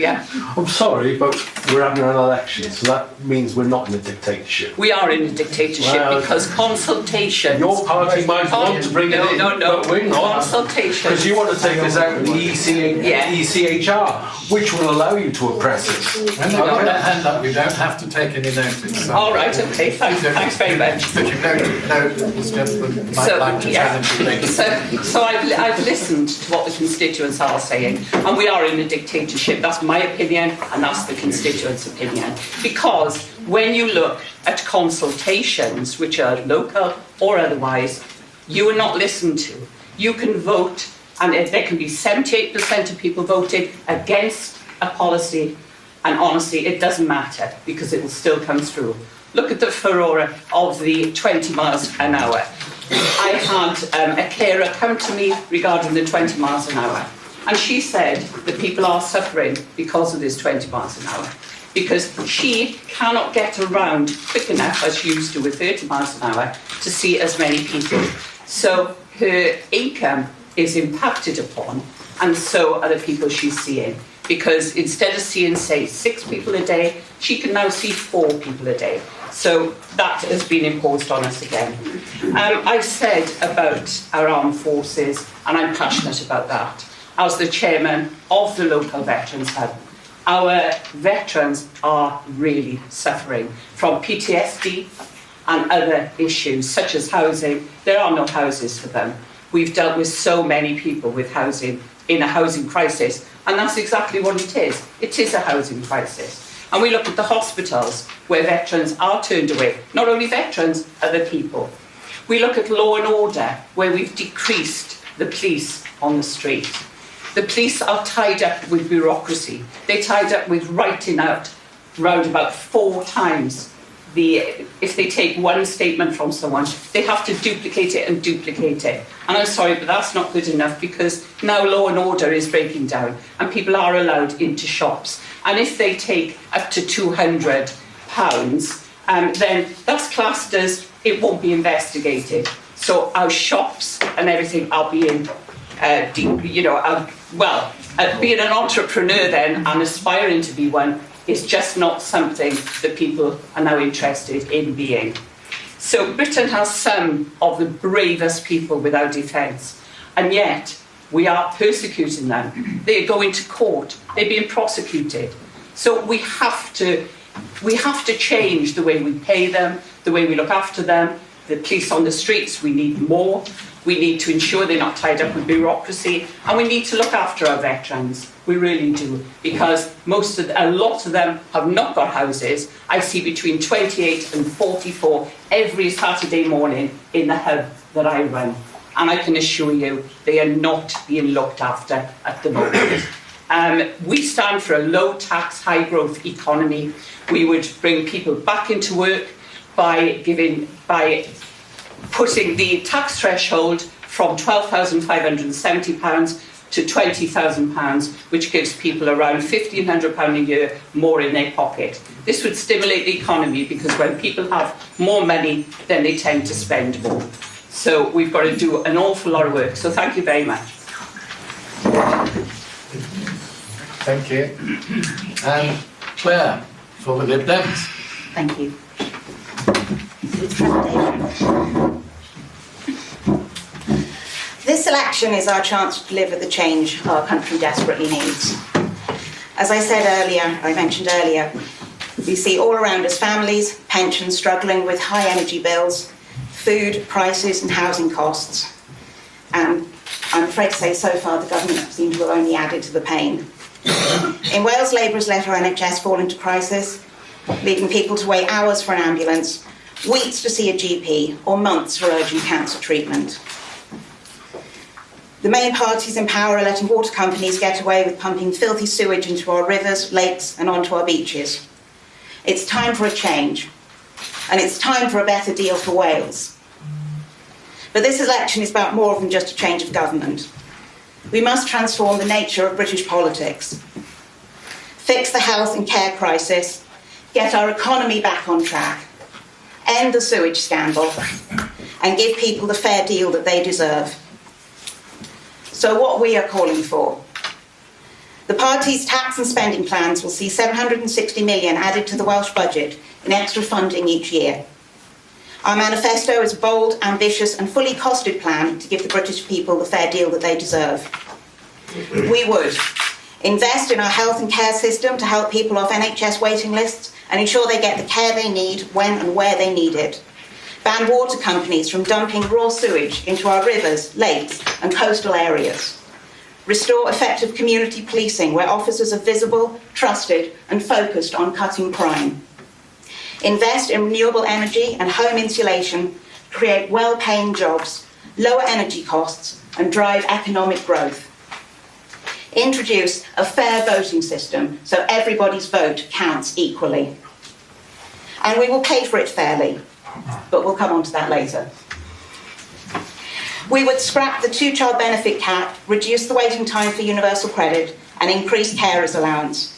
I'm sorry, but we're having an election, so that means we're not in a dictatorship. We are in a dictatorship because consultation. Your party might want to bring it in, but we're not. Consultation. Because you want to take us out of the ECHR, which will allow you to oppress us. When they got their hand up, you don't have to take any notice. So. All right, okay, thanks very much. But you know this gentleman might like to challenge you later. So I've listened to what the constituents are saying, and we are in a dictatorship. That's my opinion, and that's the constituents' opinion. Because when you look at consultations, which are local or otherwise, you are not listened to. You can vote, and there can be 78% of people voting against a policy, and honestly, it doesn't matter, because it will still come through. Look at the furore of the 20 miles an hour. I had a carer come to me regarding the 20 miles an hour. And she said that people are suffering because of this 20 miles an hour. Because she cannot get around quick enough, as she used to with 30 miles an hour, to see as many people. So her income is impacted upon, and so are the people she's seeing. Because instead of seeing, say, 6 people a day, she can now see 4 people a day. So that has been imposed on us again. I said about our armed forces, and I'm passionate about that. As the chairman of the local Veterans Hub, our veterans are really suffering from PTSD and other issues such as housing. There are no houses for them. We've dealt with so many people with housing in a housing crisis, and that's exactly what it is. It is a housing crisis. And we look at the hospitals where veterans are turned away, not only veterans, other people. We look at law and order where we've decreased the police on the street. The police are tied up with bureaucracy. They're tied up with writing out round about 4 times. If they take one statement from someone, they have to duplicate it and duplicate it. And I'm sorry, but that's not good enough, because now law and order is breaking down and people are allowed into shops. And if they take up to £200, then that's classed as it won't be investigated. So our shops and everything are being, being an entrepreneur then and aspiring to be one is just not something that people are now interested in being. So Britain has some of the bravest people without defence, and yet we are persecuting them. They are going to court. They're being prosecuted. So we have to change the way we pay them, the way we look after them. The police on the streets, we need more. We need to ensure they're not tied up with bureaucracy, and we need to look after our veterans. We really do, because a lot of them have not got houses. I see between 28 and 44 every Saturday morning in the hub that I run, and I can assure you they are not being looked after at the moment. We stand for a low-tax, high-growth economy. We would bring people back into work by putting the tax threshold from £12,570 to £20,000, which gives people around £1,500 a year more in their pocket. This would stimulate the economy, because when people have more money, then they tend to spend more. So we've got to do an awful lot of work. So thank you very much. Thank you. And Claire, for the Lib Dems. Thank you. This election is our chance to deliver the change our country desperately needs. As I mentioned earlier, we see all around us families, pensions struggling with high energy bills, food prices and housing costs. And I'm afraid to say so far the government seems to have only added to the pain. In Wales, Labour has let our NHS fall into crisis, leaving people to wait hours for an ambulance, weeks to see a GP, or months for urgent cancer treatment. The main parties in power are letting water companies get away with pumping filthy sewage into our rivers, lakes, and onto our beaches. It's time for a change, and it's time for a better deal for Wales. But this election is about more than just a change of government. We must transform the nature of British politics, fix the health and care crisis, get our economy back on track, end the sewage scandal, and give people the fair deal that they deserve. So what we are calling for. The party's tax and spending plans will see £760 million added to the Welsh budget in extra funding each year. Our manifesto is a bold, ambitious and fully costed plan to give the British people the fair deal that they deserve. We would invest in our health and care system to help people off NHS waiting lists and ensure they get the care they need when and where they need it. Ban water companies from dumping raw sewage into our rivers, lakes and coastal areas. Restore effective community policing where officers are visible, trusted and focused on cutting crime. Invest in renewable energy and home insulation, create well-paying jobs, lower energy costs and drive economic growth. Introduce a fair voting system so everybody's vote counts equally. And we will pay for it fairly, but we'll come on to that later. We would scrap the 2-child benefit cap, reduce the waiting time for universal credit and increase carers allowance.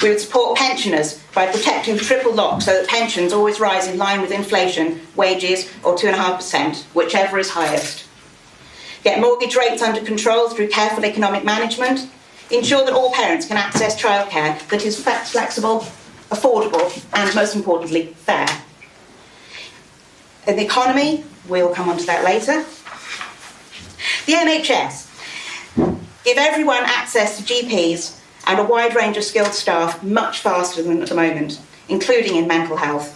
We would support pensioners by protecting the triple lock so that pensions always rise in line with inflation, wages or 2.5%, whichever is highest. Get mortgage rates under control through careful economic management. Ensure that all parents can access childcare that is flexible, affordable and, most importantly, fair. In the economy, we'll come on to that later. The NHS. Give everyone access to GPs and a wide range of skilled staff much faster than at the moment, including in mental health.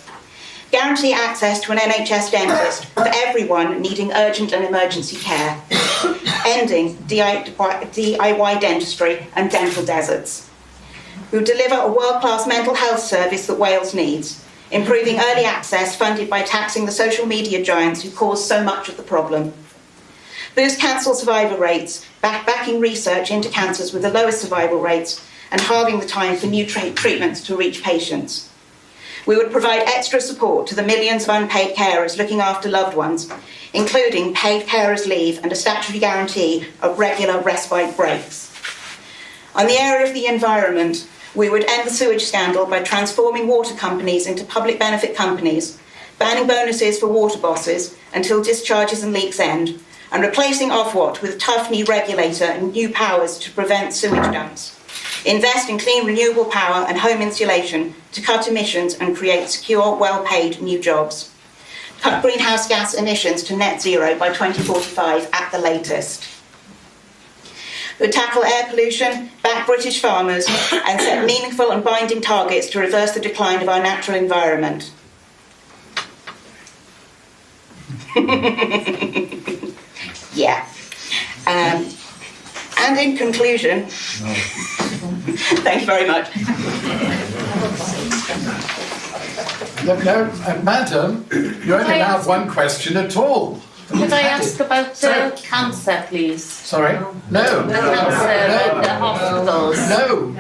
Guarantee access to an NHS dentist for everyone needing urgent and emergency care. Ending DIY dentistry and dental deserts. We'll deliver a world-class mental health service that Wales needs, improving early access funded by taxing the social media giants who cause so much of the problem. Boost cancer survival rates, backing research into cancers with the lowest survival rates, and halving the time for new treatments to reach patients. We would provide extra support to the millions of unpaid carers looking after loved ones, including paid carers' leave and a statutory guarantee of regular respite breaks. On the area of the environment, we would end the sewage scandal by transforming water companies into public benefit companies, banning bonuses for water bosses until discharges and leaks end, and replacing Ofwat with a tough new regulator and new powers to prevent sewage dumps. Invest in clean renewable power and home insulation to cut emissions and create secure, well-paid new jobs. Cut greenhouse gas emissions to net zero by 2045 at the latest. We tackle air pollution, back British farmers and set meaningful and binding targets to reverse the decline of our natural environment. Yeah. And in conclusion, thank you very much. Madam, you only have one question at all. Could I ask about the cancer, please? Sorry? No. The cancer and the hospitals. No.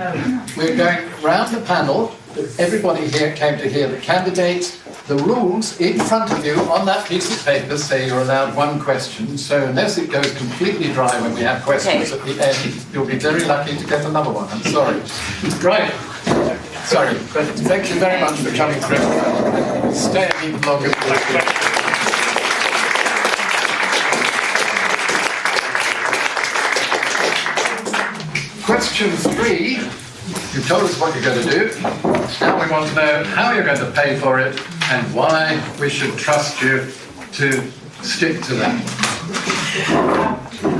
We're going round the panel. Everybody here came to hear the candidates. The rules in front of you on that piece of paper say you're allowed one question. So unless it goes completely dry when we have questions at the end, you'll be very lucky to get another one. I'm sorry. Right. Sorry. But thank you very much for coming through. Stay even longer. Question 3, you've told us what you're going to do. Now we want to know how you're going to pay for it and why we should trust you to stick to that.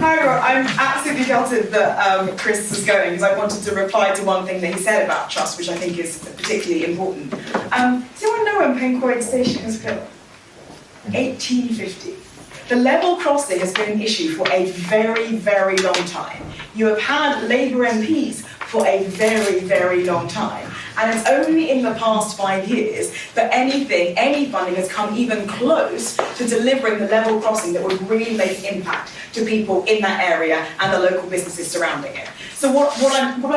Hi, I'm absolutely gutted that Chris was going because I wanted to reply to one thing that he said about trust, which I think is particularly important. Does anyone know when Porthcawl Station was built? 1850. The level crossing has been an issue for a very, very long time. You have had Labour MPs for a very, very long time. And it's only in the past 5 years that any funding has come even close to delivering the level crossing that would really make impact to people in that area and the local businesses surrounding it. So what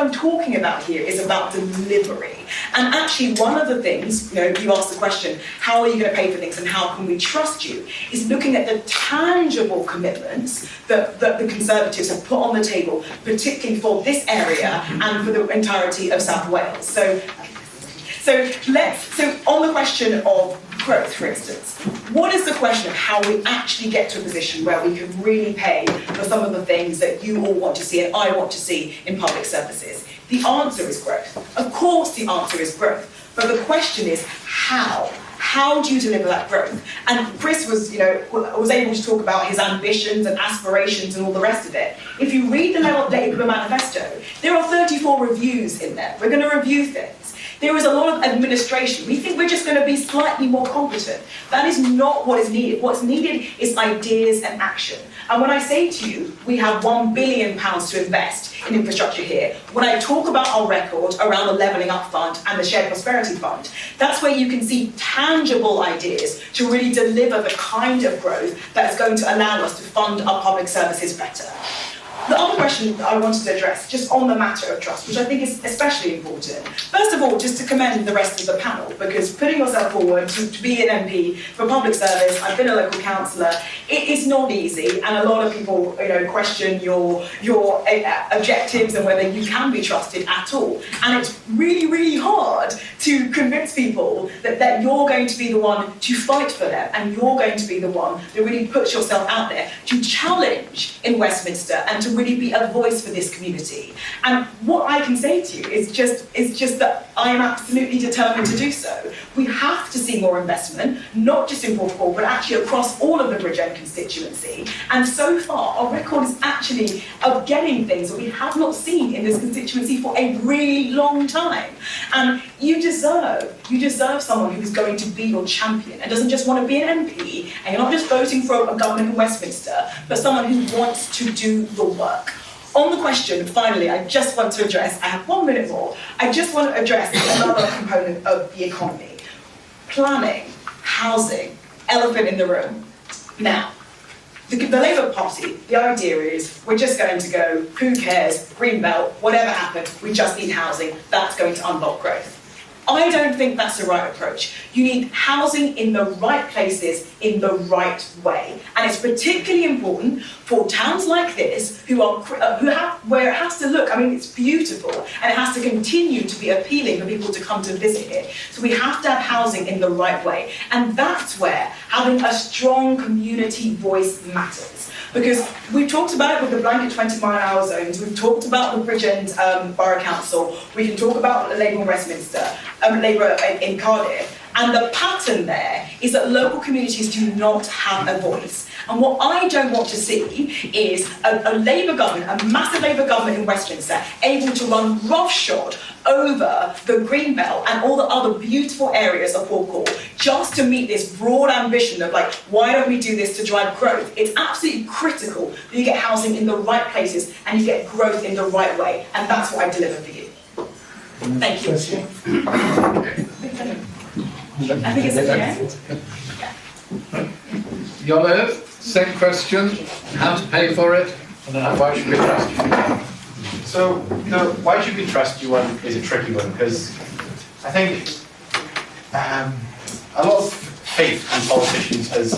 I'm talking about here is about delivery. And actually one of the things, you asked the question, how are you going to pay for things and how can we trust you, is looking at the tangible commitments that the Conservatives have put on the table, particularly for this area and for the entirety of South Wales. So on the question of growth, for instance, what is the question of how we actually get to a position where we can really pay for some of the things that you all want to see and I want to see in public services? The answer is growth. Of course the answer is growth, but the question is how? How do you deliver that growth? And Chris was able to talk about his ambitions and aspirations and all the rest of it. If you read the Labour manifesto, there are 34 reviews in there. We're going to review things. There is a lot of administration. We think we're just going to be slightly more competent. That is not what is needed. What's needed is ideas and action. And when I say to you, we have £1 billion to invest in infrastructure here, when I talk about our record around the Levelling Up Fund and the Shared Prosperity Fund, that's where you can see tangible ideas to really deliver the kind of growth that is going to allow us to fund our public services better. The other question I wanted to address, just on the matter of trust, which I think is especially important. First of all, just to commend the rest of the panel, because putting yourself forward to be an MP for public service, I've been a local councillor, it is not easy, and a lot of people question your objectives and whether you can be trusted at all. And it's really, really hard to convince people that you're going to be the one to fight for them, and you're going to be the one that really puts yourself out there to challenge in Westminster and to really be a voice for this community. And what I can say to you is just that I am absolutely determined to do so. We have to see more investment, not just in Porthcawl, but actually across all of the Bridgend constituency. And so far, our record is actually of getting things that we have not seen in this constituency for a really long time. And you deserve someone who is going to be your champion and doesn't just want to be an MP, and you're not just voting for a government in Westminster, but someone who wants to do the work. On the question, finally, I just want to address, I have 1 minute more, I just want to address another component of the economy. Planning, housing, elephant in the room. Now, the Labour Party, the idea is we're just going to go, who cares, green belt, whatever happens, we just need housing, that's going to unlock growth. I don't think that's the right approach. You need housing in the right places in the right way. And it's particularly important for towns like this where it has to look, it's beautiful and it has to continue to be appealing for people to come to visit it. So we have to have housing in the right way. And that's where having a strong community voice matters. Because we've talked about it with the blanket 20-mile-an-hour zones, we've talked about the Bridgend Borough Council, we can talk about Labour in Westminster, Labour in Cardiff, And the pattern there is that local communities do not have a voice. And what I don't want to see is a Labour government, a massive Labour government in Westminster, able to run roughshod over the Greenbelt and all the other beautiful areas of Porthcawl just to meet this broad ambition of like, why don't we do this to drive growth? It's absolutely critical that you get housing in the right places and you get growth in the right way. And that's what I deliver for you. Thank you. I think it's at the end. Iolo, second question, how to pay for it, and then why should we trust you? So, the why should we trust you one is a tricky one, because I think a lot of faith in politicians has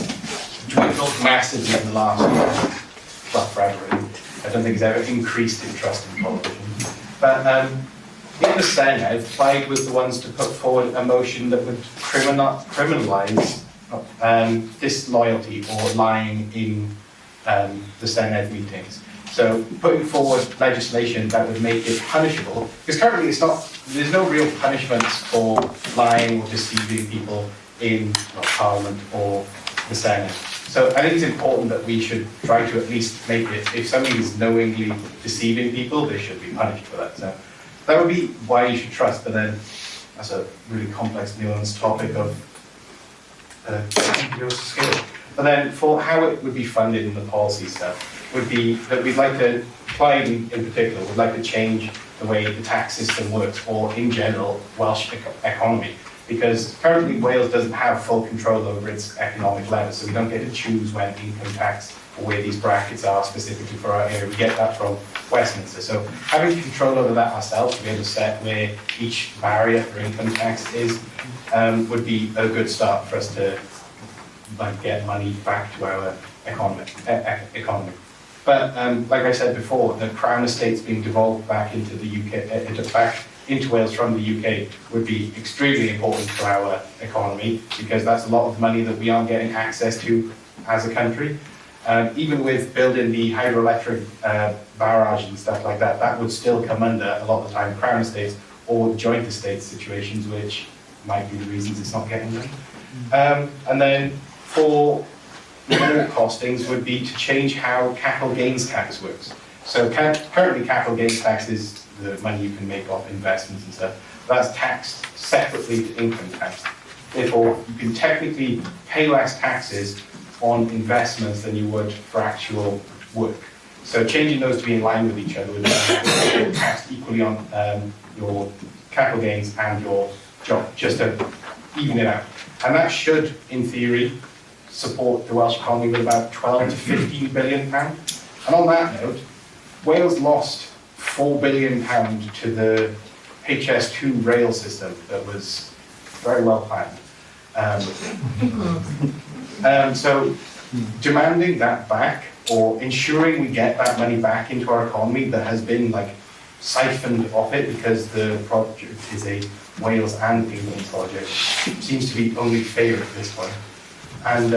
dwindled massively in the last year. Well, forever really. I don't think it's ever increased in trust in politicians. But in the Senate, Plaid was the ones to put forward a motion that would criminalise disloyalty or lying in the Senate meetings. So putting forward legislation that would make it punishable, because currently there's no real punishments for lying or deceiving people in Parliament or the Senate. So I think it's important that we should try to at least make it, if somebody is knowingly deceiving people, they should be punished for that. So that would be why you should trust, but then that's a really complex, nuanced topic of scale. But then for how it would be funded in the policy stuff, would be that we'd like to, Plaid in particular, would like to change the way the tax system works, or in general, Welsh economy. Because currently Wales doesn't have full control over its economic levels, so we don't get to choose when income tax or where these brackets are specifically for our area. We get that from Westminster. So having control over that ourselves, to be able to set where each barrier for income tax is, would be a good start for us to get money back to our economy. But like I said before, the Crown estates being devolved back into the UK, back into Wales from the UK, would be extremely important for our economy, because that's a lot of money that we aren't getting access to as a country. Even with building the hydroelectric barrage and stuff like that, that would still come under, a lot of the time, Crown estates or joint estates situations, which might be the reasons it's not getting done. And then for more costings would be to change how capital gains tax works. So currently capital gains tax is the money you can make off investments and stuff. That's taxed separately to income tax. Therefore, you can technically pay less taxes on investments than you would for actual work. So changing those to be in line with each other would be taxed equally on your capital gains and your job, just to even it out. And that should, in theory, support the Welsh economy with about 12 to 15 billion pounds. And on that note, Wales lost £4 billion to the HS2 rail system that was very well planned. So demanding that back, or ensuring we get that money back into our economy that has been siphoned off it because the project is a Wales and England project, seems to be only fair at this point. And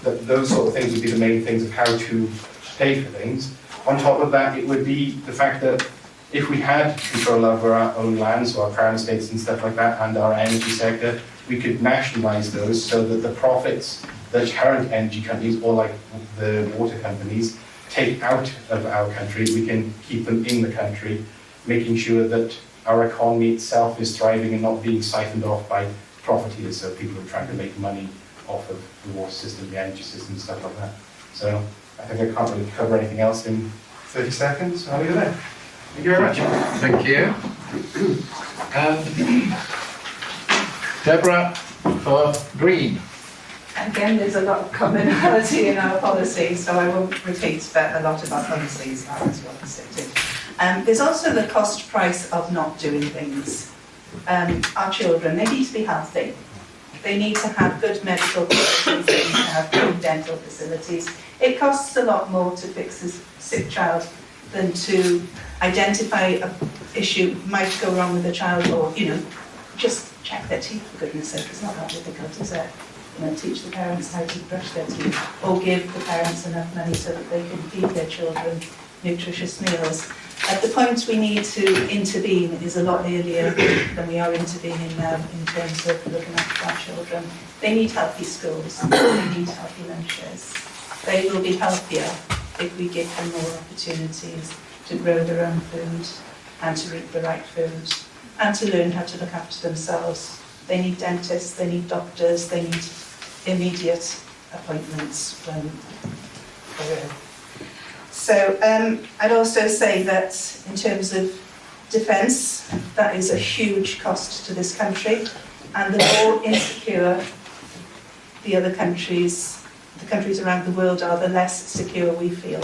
those sort of things would be the main things of how to pay for things. On top of that, it would be the fact that if we had control over our own lands, or our crown estates and stuff like that, and our energy sector, we could nationalise those so that the profits that current energy companies, or like the water companies, take out of our country, we can keep them in the country, making sure that our economy itself is thriving and not being siphoned off by profiteers, so people are trying to make money off of the water system, the energy system, stuff like that. So I think I can't really cover anything else in 30 seconds. I'll leave it there. Thank you very much. Thank you. And Debra for Green. Again, there's a lot of commonality in our policies, so I won't repeat, but a lot of our policies are as well stated. There's also the cost price of not doing things. Our children, they need to be healthy. They need to have good medical facilities, they need to have good dental facilities. It costs a lot more to fix a sick child than to identify an issue might go wrong with the child, or, just check their teeth, for goodness sake. It's not that difficult, is it? Teach the parents how to brush their teeth, or give the parents enough money so that they can feed their children nutritious meals. At the point we need to intervene is a lot earlier than we are intervening now in terms of looking after our children. They need healthy schools, they need healthy lunches. They will be healthier if we give them more opportunities to grow their own food and to eat the right food and to learn how to look after themselves. They need dentists, they need doctors, they need immediate appointments when they're ill. So I'd also say that in terms of defence, that is a huge cost to this country, and the more insecure the other countries, the countries around the world are, the less secure we feel.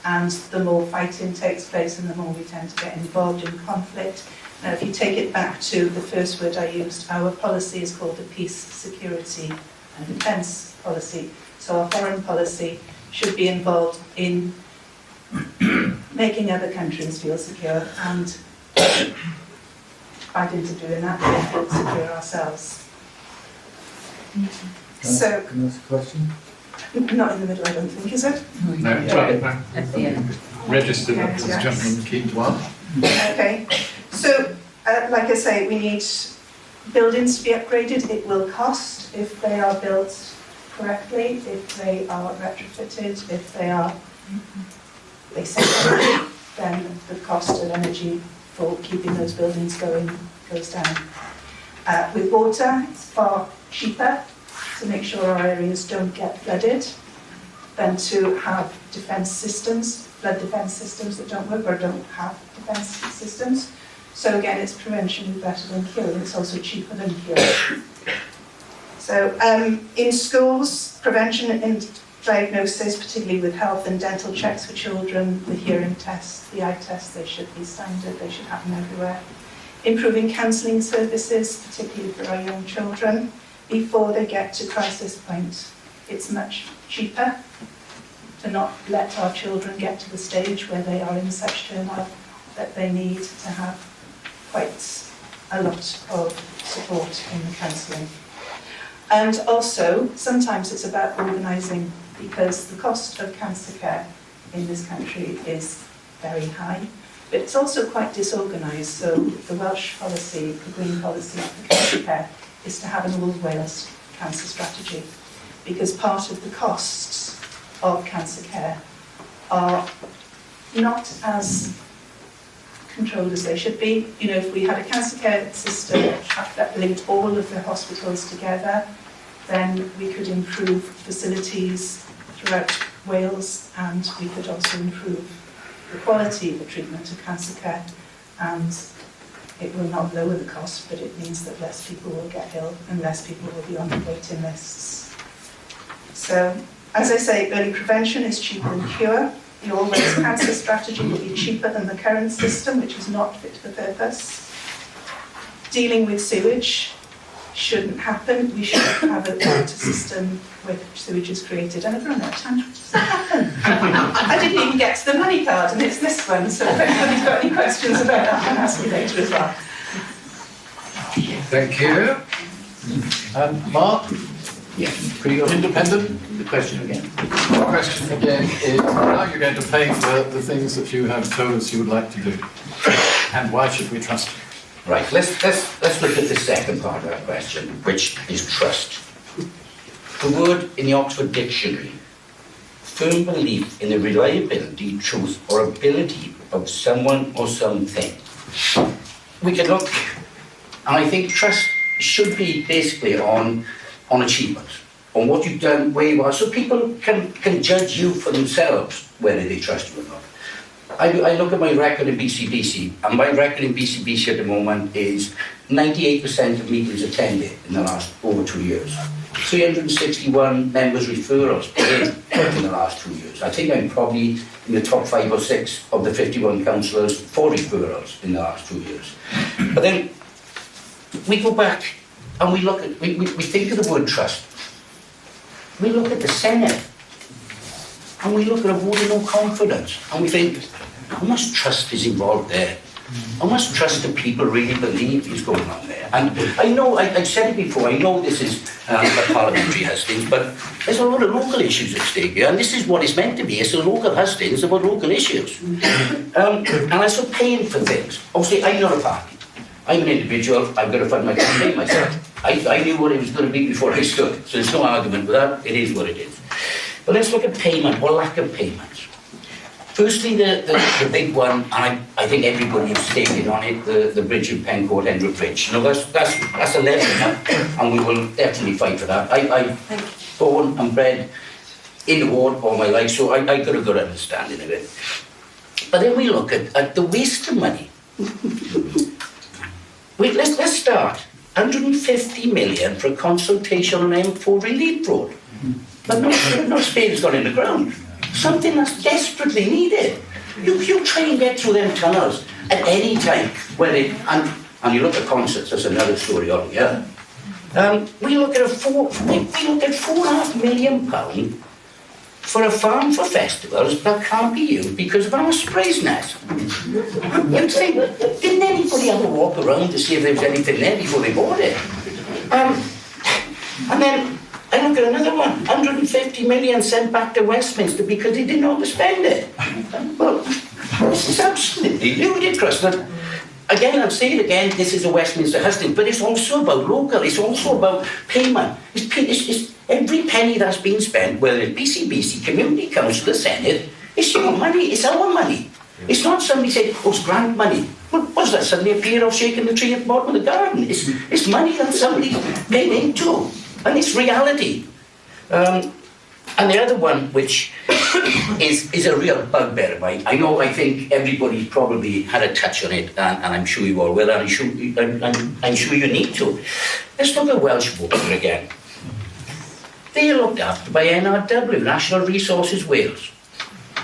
And the more fighting takes place and the more we tend to get involved in conflict. Now, if you take it back to the first word I used, our policy is called the peace, security and defence policy. So our foreign policy should be involved in making other countries feel secure and fighting to doing that, we feel secure ourselves. So, Can I ask a question? not in the middle, I don't think, is it? No, it's right back. Registered as a gentleman keen to ask. Okay, so like I say, we need buildings to be upgraded. It will cost if they are built correctly, if they are retrofitted, if they save energy, then the cost of energy for keeping those buildings going goes down. With water, it's far cheaper to make sure our areas don't get flooded than to have defence systems, flood defence systems that don't work or don't have defence systems. So again, it's prevention is better than cure, and it's also cheaper than cure. So in schools, prevention and diagnosis, particularly with health and dental checks for children, the hearing tests, the eye tests, they should be standard, they should happen everywhere. Improving counselling services, particularly for our young children, before they get to crisis point. It's much cheaper to not let our children get to the stage where they are in such turmoil that they need to have quite a lot of support in the counselling. And also, sometimes it's about organising, because the cost of cancer care in this country is very high, but it's also quite disorganised. So the Welsh policy, the Green policy for cancer care, is to have an all-Wales cancer strategy, because part of the costs of cancer care are not as controlled as they should be. You know, if we had a cancer care system that linked all of the hospitals together, then we could improve facilities throughout Wales, and we could also improve the quality of the treatment of cancer care, and it will not lower the cost, but it means that less people will get ill and less people will be on the waiting lists. So, as I say, early prevention is cheaper than cure. The all-Wales cancer strategy will be cheaper than the current system, which is not fit for purpose. Dealing with sewage shouldn't happen. We should have a water system where sewage is created. And I've run out of time. What does that happen? I didn't even get to the money card, and it's this one. So if anybody's got any questions about that, can ask me later as well. Thank you. Mark? Yes. Independent? The question again. The question again is how you're going to pay for the things that you have told us you would like to do, and why should we trust you? Right, let's look at the second part of that question, which is trust. The word in the Oxford Dictionary, firm belief in the reliability, truth, or ability of someone or something. We can look, and I think trust should be basically on achievements, on what you've done, where you are, so people can judge you for themselves whether they trust you or not. I look at my record in BCBC, and my record in BCBC at the moment is 98% of meetings attended in the last over 2 years. 361 members' referrals in the last 2 years. I think I'm probably in the top 5 or 6 of the 51 councillors for referrals in the last 2 years. But then we go back and we look at, we think of the word trust. We look at the Senate and we look at a vote of no confidence and we think, how much trust is involved there? I must trust that people really believe is going on there. And I know, I've said it before, I know this is a parliamentary hustings, but there's a lot of local issues at stake here, and this is what it's meant to be. It's a local hustings about local issues. And I sort of paying for things. Obviously, I'm not a party. I'm an individual, I've got to fund my campaign myself. I knew what it was going to be before I stood, so there's no argument with that, it is what it is. But let's look at payment, or lack of payments. Firstly, the big one, and I think everybody has stated on it, the bridge in Pencourt Hendra Bridge. You know, that's a lesson, and we will definitely fight for that. I'm born and bred in the ward all my life, so I got a good understanding of it. But then we look at the waste of money. Wait, let's start. 150 million for a consultation on M4 Relief Road. But no spade's gone in the ground. Something that's desperately needed. You try and get through them tunnels at any time. And you look at concerts, that's another story altogether. We look at £4.5 million for a farm for festivals that can't be used because of our sprays nest. You'd think, didn't anybody have a walk around to see if there was anything there before they bought it? And then I look at another one, 150 million sent back to Westminster because they didn't know how to spend it. Well, this is absolutely ludicrous. But again, I'll say it again, this is a Westminster husting, but it's also about local, it's also about payment. It's every penny that's been spent, whether it's BCBC, Community Council, the Senate, it's your money, it's our money. It's not somebody saying, oh, it's grant money. Well, what's that, suddenly appear of shaking the tree at the bottom of the garden? It's money that somebody's paid into. And it's reality. And the other one, which is a real bugbear of mine, I think everybody probably had a touch on it, and I'm sure you all will, and I'm sure you need to. Let's look at Welsh Water again. They are looked after by NRW, National Resources Wales.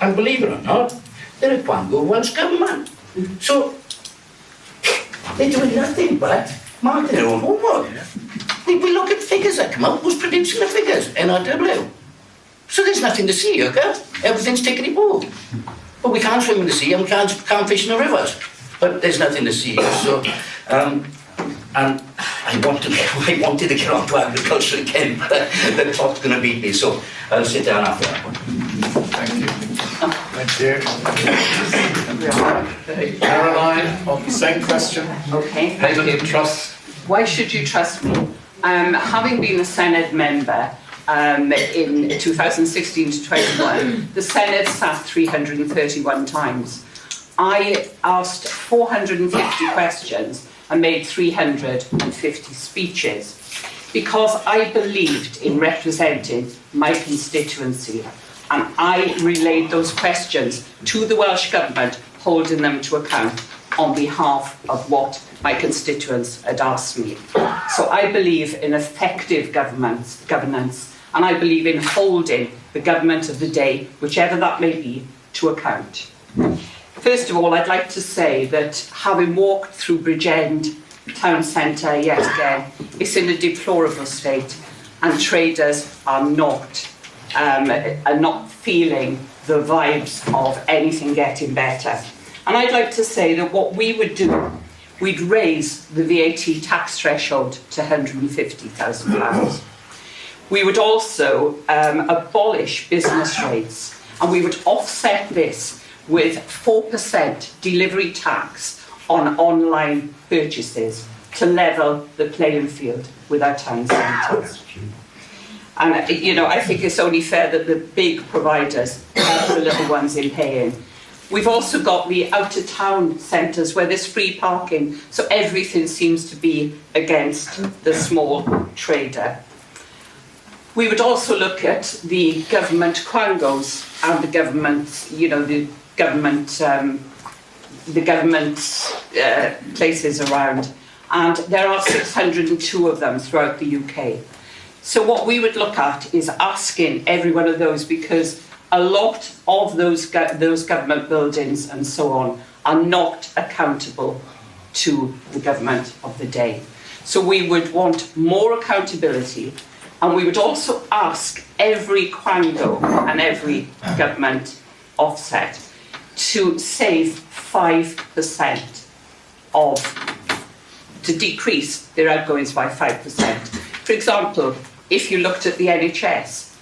And believe it or not, they're a Quango Welsh government. So, they're doing nothing but marking their own homework. We look at figures that come out. Who's producing the figures? NRW. So there's nothing to see, okay? Everything's tickety-boo. But we can't swim in the sea and we can't fish in the rivers. But there's nothing to see. So, and I wanted to get on to agriculture again, but the talk's going to beat me, so I'll sit down after that one. Thank you. Thank you. Caroline, on the same question. Okay. Payment of trust. Why should you trust me? Having been a Senate member in 2016 to 21, the Senate sat 331 times. I asked 450 questions and made 350 speeches because I believed in representing my constituency, and I relayed those questions to the Welsh Government, holding them to account on behalf of what my constituents had asked me. So I believe in effective governance, and I believe in holding the government of the day, whichever that may be, to account. First of all, I'd like to say that having walked through Bridgend town centre yet again, it's in a deplorable state, and traders are not feeling the vibes of anything getting better. And I'd like to say that what we would do, we'd raise the VAT tax threshold to £150,000. We would also abolish business rates, and we would offset this with 4% delivery tax on online purchases to level the playing field with our town centres. And I think it's only fair that the big providers help the little ones in paying. We've also got the out-of-town centres where there's free parking, so everything seems to be against the small trader. We would also look at the government quangos and the government places around, and there are 602 of them throughout the UK. So what we would look at is asking every one of those, because a lot of those government buildings and so on are not accountable to the government of the day. So we would want more accountability, and we would also ask every quango and every government offset to save 5% to decrease their outgoings by 5%. For example, if you looked at the NHS,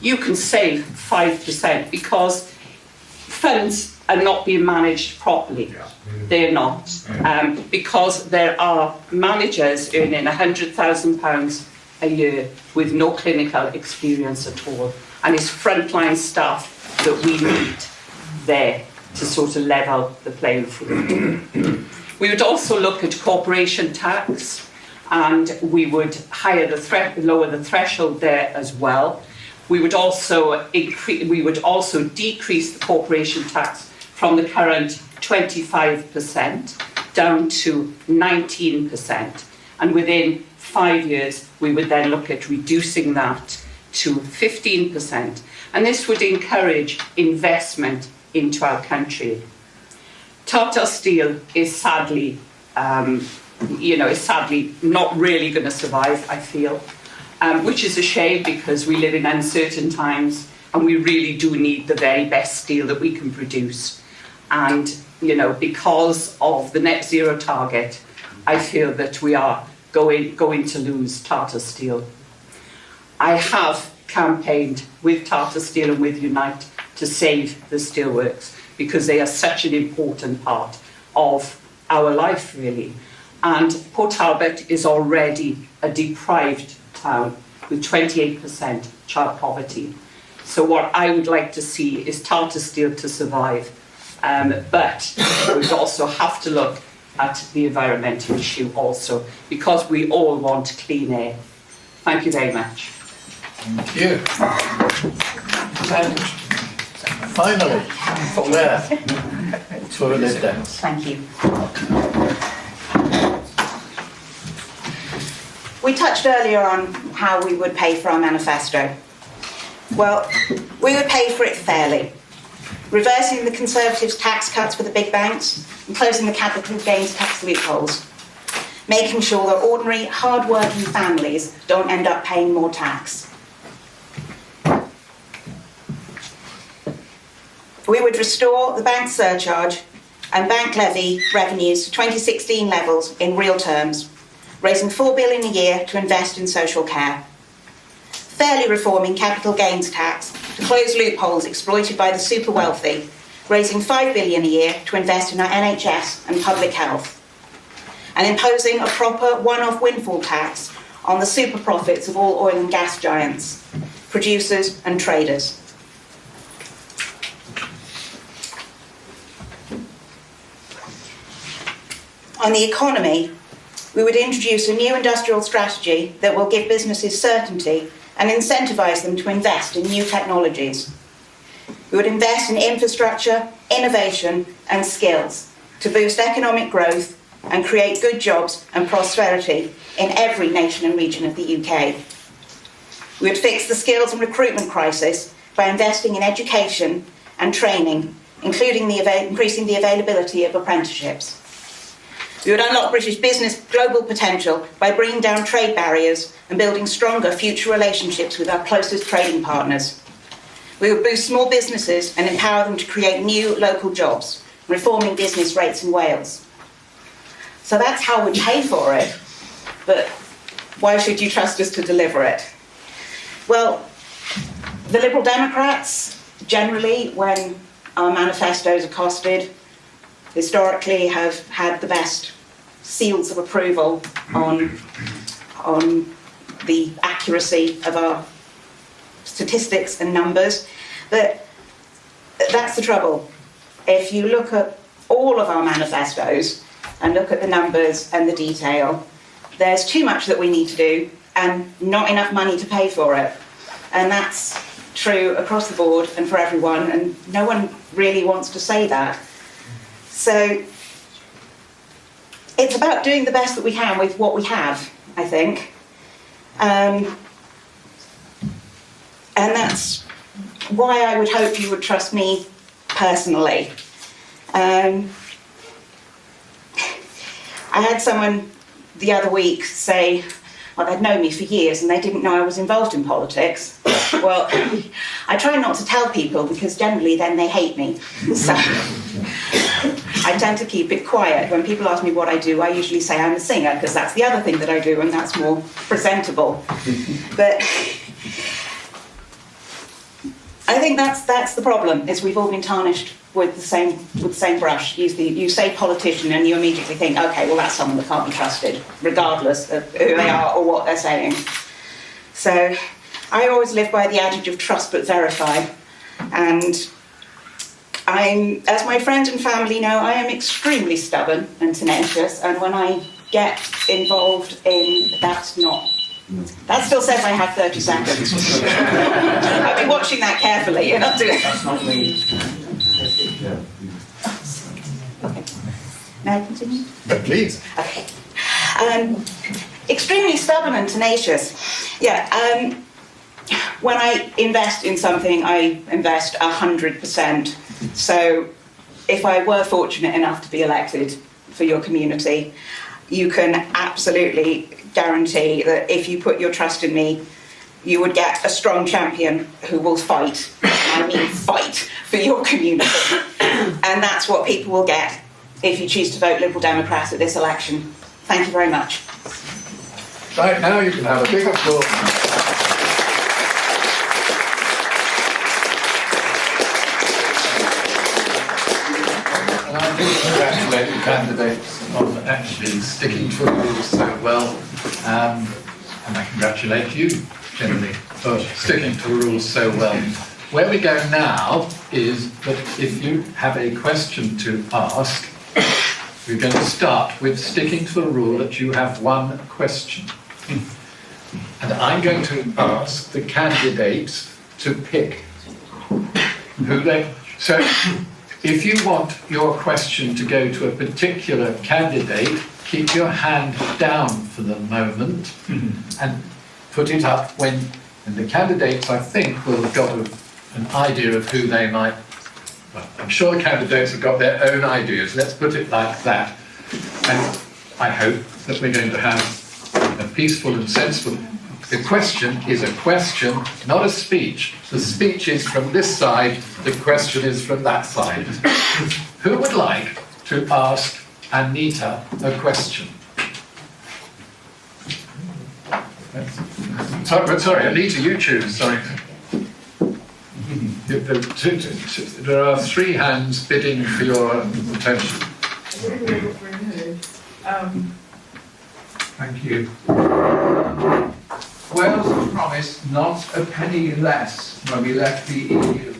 you can save 5% because funds are not being managed properly. They're not. Because there are managers earning £100,000 a year with no clinical experience at all. And it's frontline staff that we need there to sort of level the playing field. We would also look at corporation tax, and we would lower the threshold there as well. We would also decrease the corporation tax from the current 25% down to 19%. And within 5 years, we would then look at reducing that to 15%. And this would encourage investment into our country. Tata Steel is sadly, not really going to survive, I feel, which is a shame because we live in uncertain times and we really do need the very best steel that we can produce. And, because of the net zero target, I feel that we are going to lose Tata Steel. I have campaigned with Tata Steel and with Unite to save the steelworks because they are such an important part of our life, really. And Port Talbot is already a deprived town with 28% child poverty. So what I would like to see is Tata Steel to survive. But we also have to look at the environmental issue also, because we all want clean air. Thank you very much. Thank you. And finally, from there to Anita. Thank you. We touched earlier on how we would pay for our manifesto. Well, we would pay for it fairly, reversing the Conservatives' tax cuts for the big banks and closing the capital gains tax loopholes, making sure that ordinary, hard-working families don't end up paying more tax. We would restore the bank surcharge and bank levy revenues to 2016 levels in real terms, raising £4 billion a year to invest in social care. Fairly reforming capital gains tax to close loopholes exploited by the super wealthy, raising £5 billion a year to invest in our NHS and public health. And imposing a proper one-off windfall tax on the super profits of all oil and gas giants, producers and traders. On the economy, we would introduce a new industrial strategy that will give businesses certainty and incentivise them to invest in new technologies. We would invest in infrastructure, innovation and skills to boost economic growth and create good jobs and prosperity in every nation and region of the UK. We would fix the skills and recruitment crisis by investing in education and training, including increasing the availability of apprenticeships. We would unlock British business global potential by bringing down trade barriers and building stronger future relationships with our closest trading partners. We would boost small businesses and empower them to create new local jobs, reforming business rates in Wales. So that's how we pay for it, but why should you trust us to deliver it? Well, the Liberal Democrats, generally, when our manifestos are costed, historically have had the best seals of approval on the accuracy of our statistics and numbers. But that's the trouble. If you look at all of our manifestos and look at the numbers and the detail, there's too much that we need to do and not enough money to pay for it. And that's true across the board and for everyone, and no one really wants to say that. So it's about doing the best that we can with what we have, I think. And that's why I would hope you would trust me personally. I had someone the other week say, well, they'd known me for years and they didn't know I was involved in politics. Well, I try not to tell people because generally then they hate me. So I tend to keep it quiet. When people ask me what I do, I usually say I'm a singer, because that's the other thing that I do, and that's more presentable. But I think that's the problem, is we've all been tarnished with the same brush. You say politician and you immediately think, okay, well that's someone that can't be trusted, regardless of who they are or what they're saying. So I always live by the adage of trust but verify. And as my friends and family know, I am extremely stubborn and tenacious, and when I get involved in that still says I have 30 seconds. I've been watching that carefully. You're not doing. That's not me. Okay. May I continue? Please. Okay. Extremely stubborn and tenacious. Yeah. When I invest in something, I invest 100%. So if I were fortunate enough to be elected for your community, you can absolutely guarantee that if you put your trust in me, you would get a strong champion who will fight, I mean fight, for your community. And that's what people will get if you choose to vote Liberal Democrat at this election. Thank you very much. Right, now you can have a big applause. And I do congratulate the candidates on actually sticking to the rules so well. And I congratulate you, generally, for sticking to the rules so well. Where we go now is that if you have a question to ask, we're going to start with sticking to the rule that you have one question. And I'm going to ask the candidates to pick who they... So if you want your question to go to a particular candidate, keep your hand down for the moment and put it up when the candidates, I think, will have got an idea of who they might... Well, I'm sure the candidates have got their own ideas. Let's put it like that. And I hope that we're going to have a peaceful and sensible... The question is a question, not a speech. The speech is from this side, the question is from that side. Who would like to ask Anita a question? Sorry, Anita, you choose, sorry. There are 3 hands bidding for your attention. Thank you. Wales promised not a penny less when we left the EU.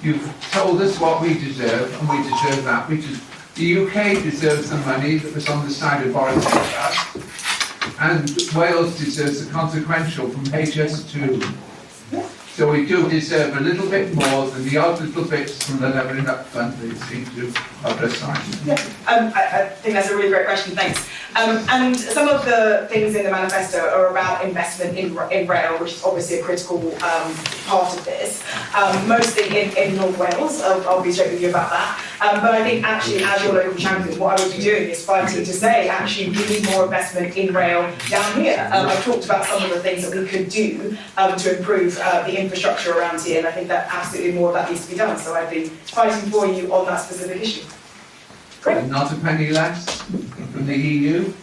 You've told us what we deserve, and we deserve that. The UK deserves the money that was on the side of Boris Johnson, and Wales deserves the consequential from HS2. So we do deserve a little bit more than the odd little bits from the Levelling Up Fund that seem to have assigned. Yeah, I think that's a really great question, thanks. And some of the things in the manifesto are about investment in rail, which is obviously a critical part of this, mostly in North Wales. I'll be straight with you about that. But I think actually, as your local champion, what I would be doing is fighting to say, actually, we need more investment in rail down here. I've talked about some of the things that we could do to improve the infrastructure around here, and I think that absolutely more of that needs to be done. So I'd be fighting for you on that specific issue. Great. Not a penny less from the EU?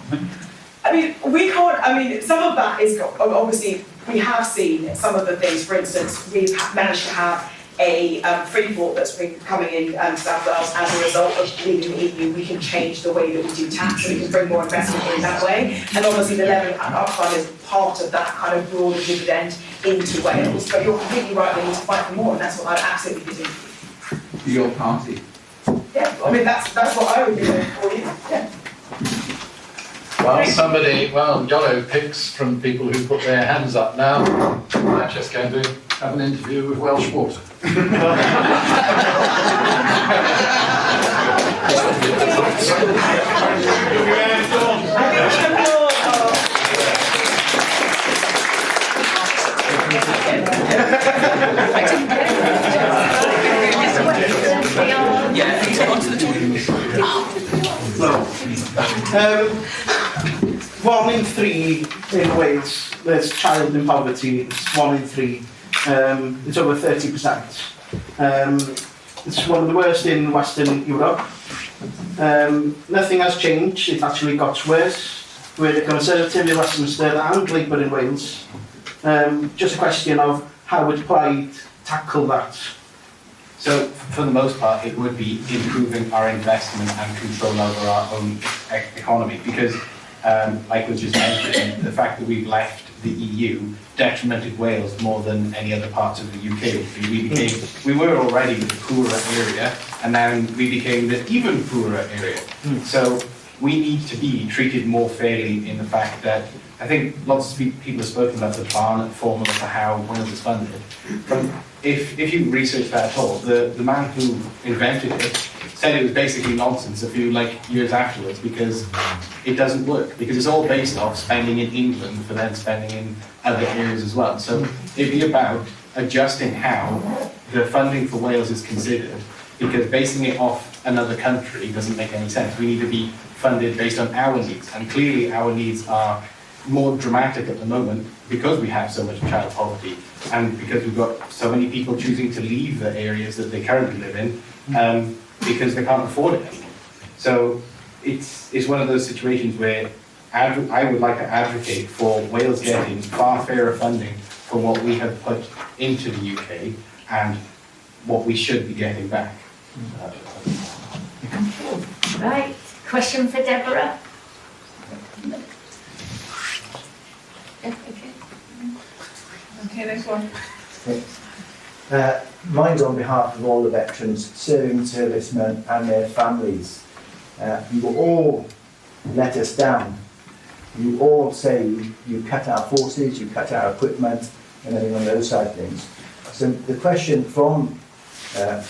I mean, we can't, some of that is, obviously, we have seen some of the things. For instance, we've managed to have a free port that's been coming in South Wales as a result of leaving the EU. We can change the way that we do tax, and we can bring more investment in that way. And obviously the Levelling Up Fund is part of that kind of broader dividend into Wales. But you're completely right, we need to fight for more, and that's what I'd absolutely be doing. For your party? Yeah, that's what I would be doing for you. Yeah. Well, Iolo picks from people who put their hands up now. I'm just going to have an interview with Welsh Water. One in 3 in Wales, there's child in poverty. It's 1 in 3. It's over 30%. It's one of the worst in Western Europe. Nothing has changed, it actually got worse. We're the Conservative in Westminster and Labour in Wales. Just a question of how would Plaid tackle that? So, for the most part, it would be improving our investment and control over our own economy, because, like was just mentioned, the fact that we've left the EU detrimented Wales more than any other parts of the UK. We were already the poorer area, and now we became the even poorer area. So we need to be treated more fairly in the fact that, I think lots of people have spoken about the plan formula for how Wales is funded. But if you research that at all, the man who invented it said it was basically nonsense a few years afterwards, because it doesn't work, because it's all based off spending in England for then spending in other areas as well. So it'd be about adjusting how the funding for Wales is considered, because basing it off another country doesn't make any sense. We need to be funded based on our needs, and clearly our needs are more dramatic at the moment because we have so much child poverty, and because we've got so many people choosing to leave the areas that they currently live in because they can't afford it anymore. So it's one of those situations where I would like to advocate for Wales getting far fairer funding for what we have put into the UK and what we should be getting back. Right, question for Debra? Okay, next one. Mine's on behalf of all the veterans, serving servicemen and their families. You all let us down. You all say you cut our forces, you cut our equipment, and everything on those side of things. So the question from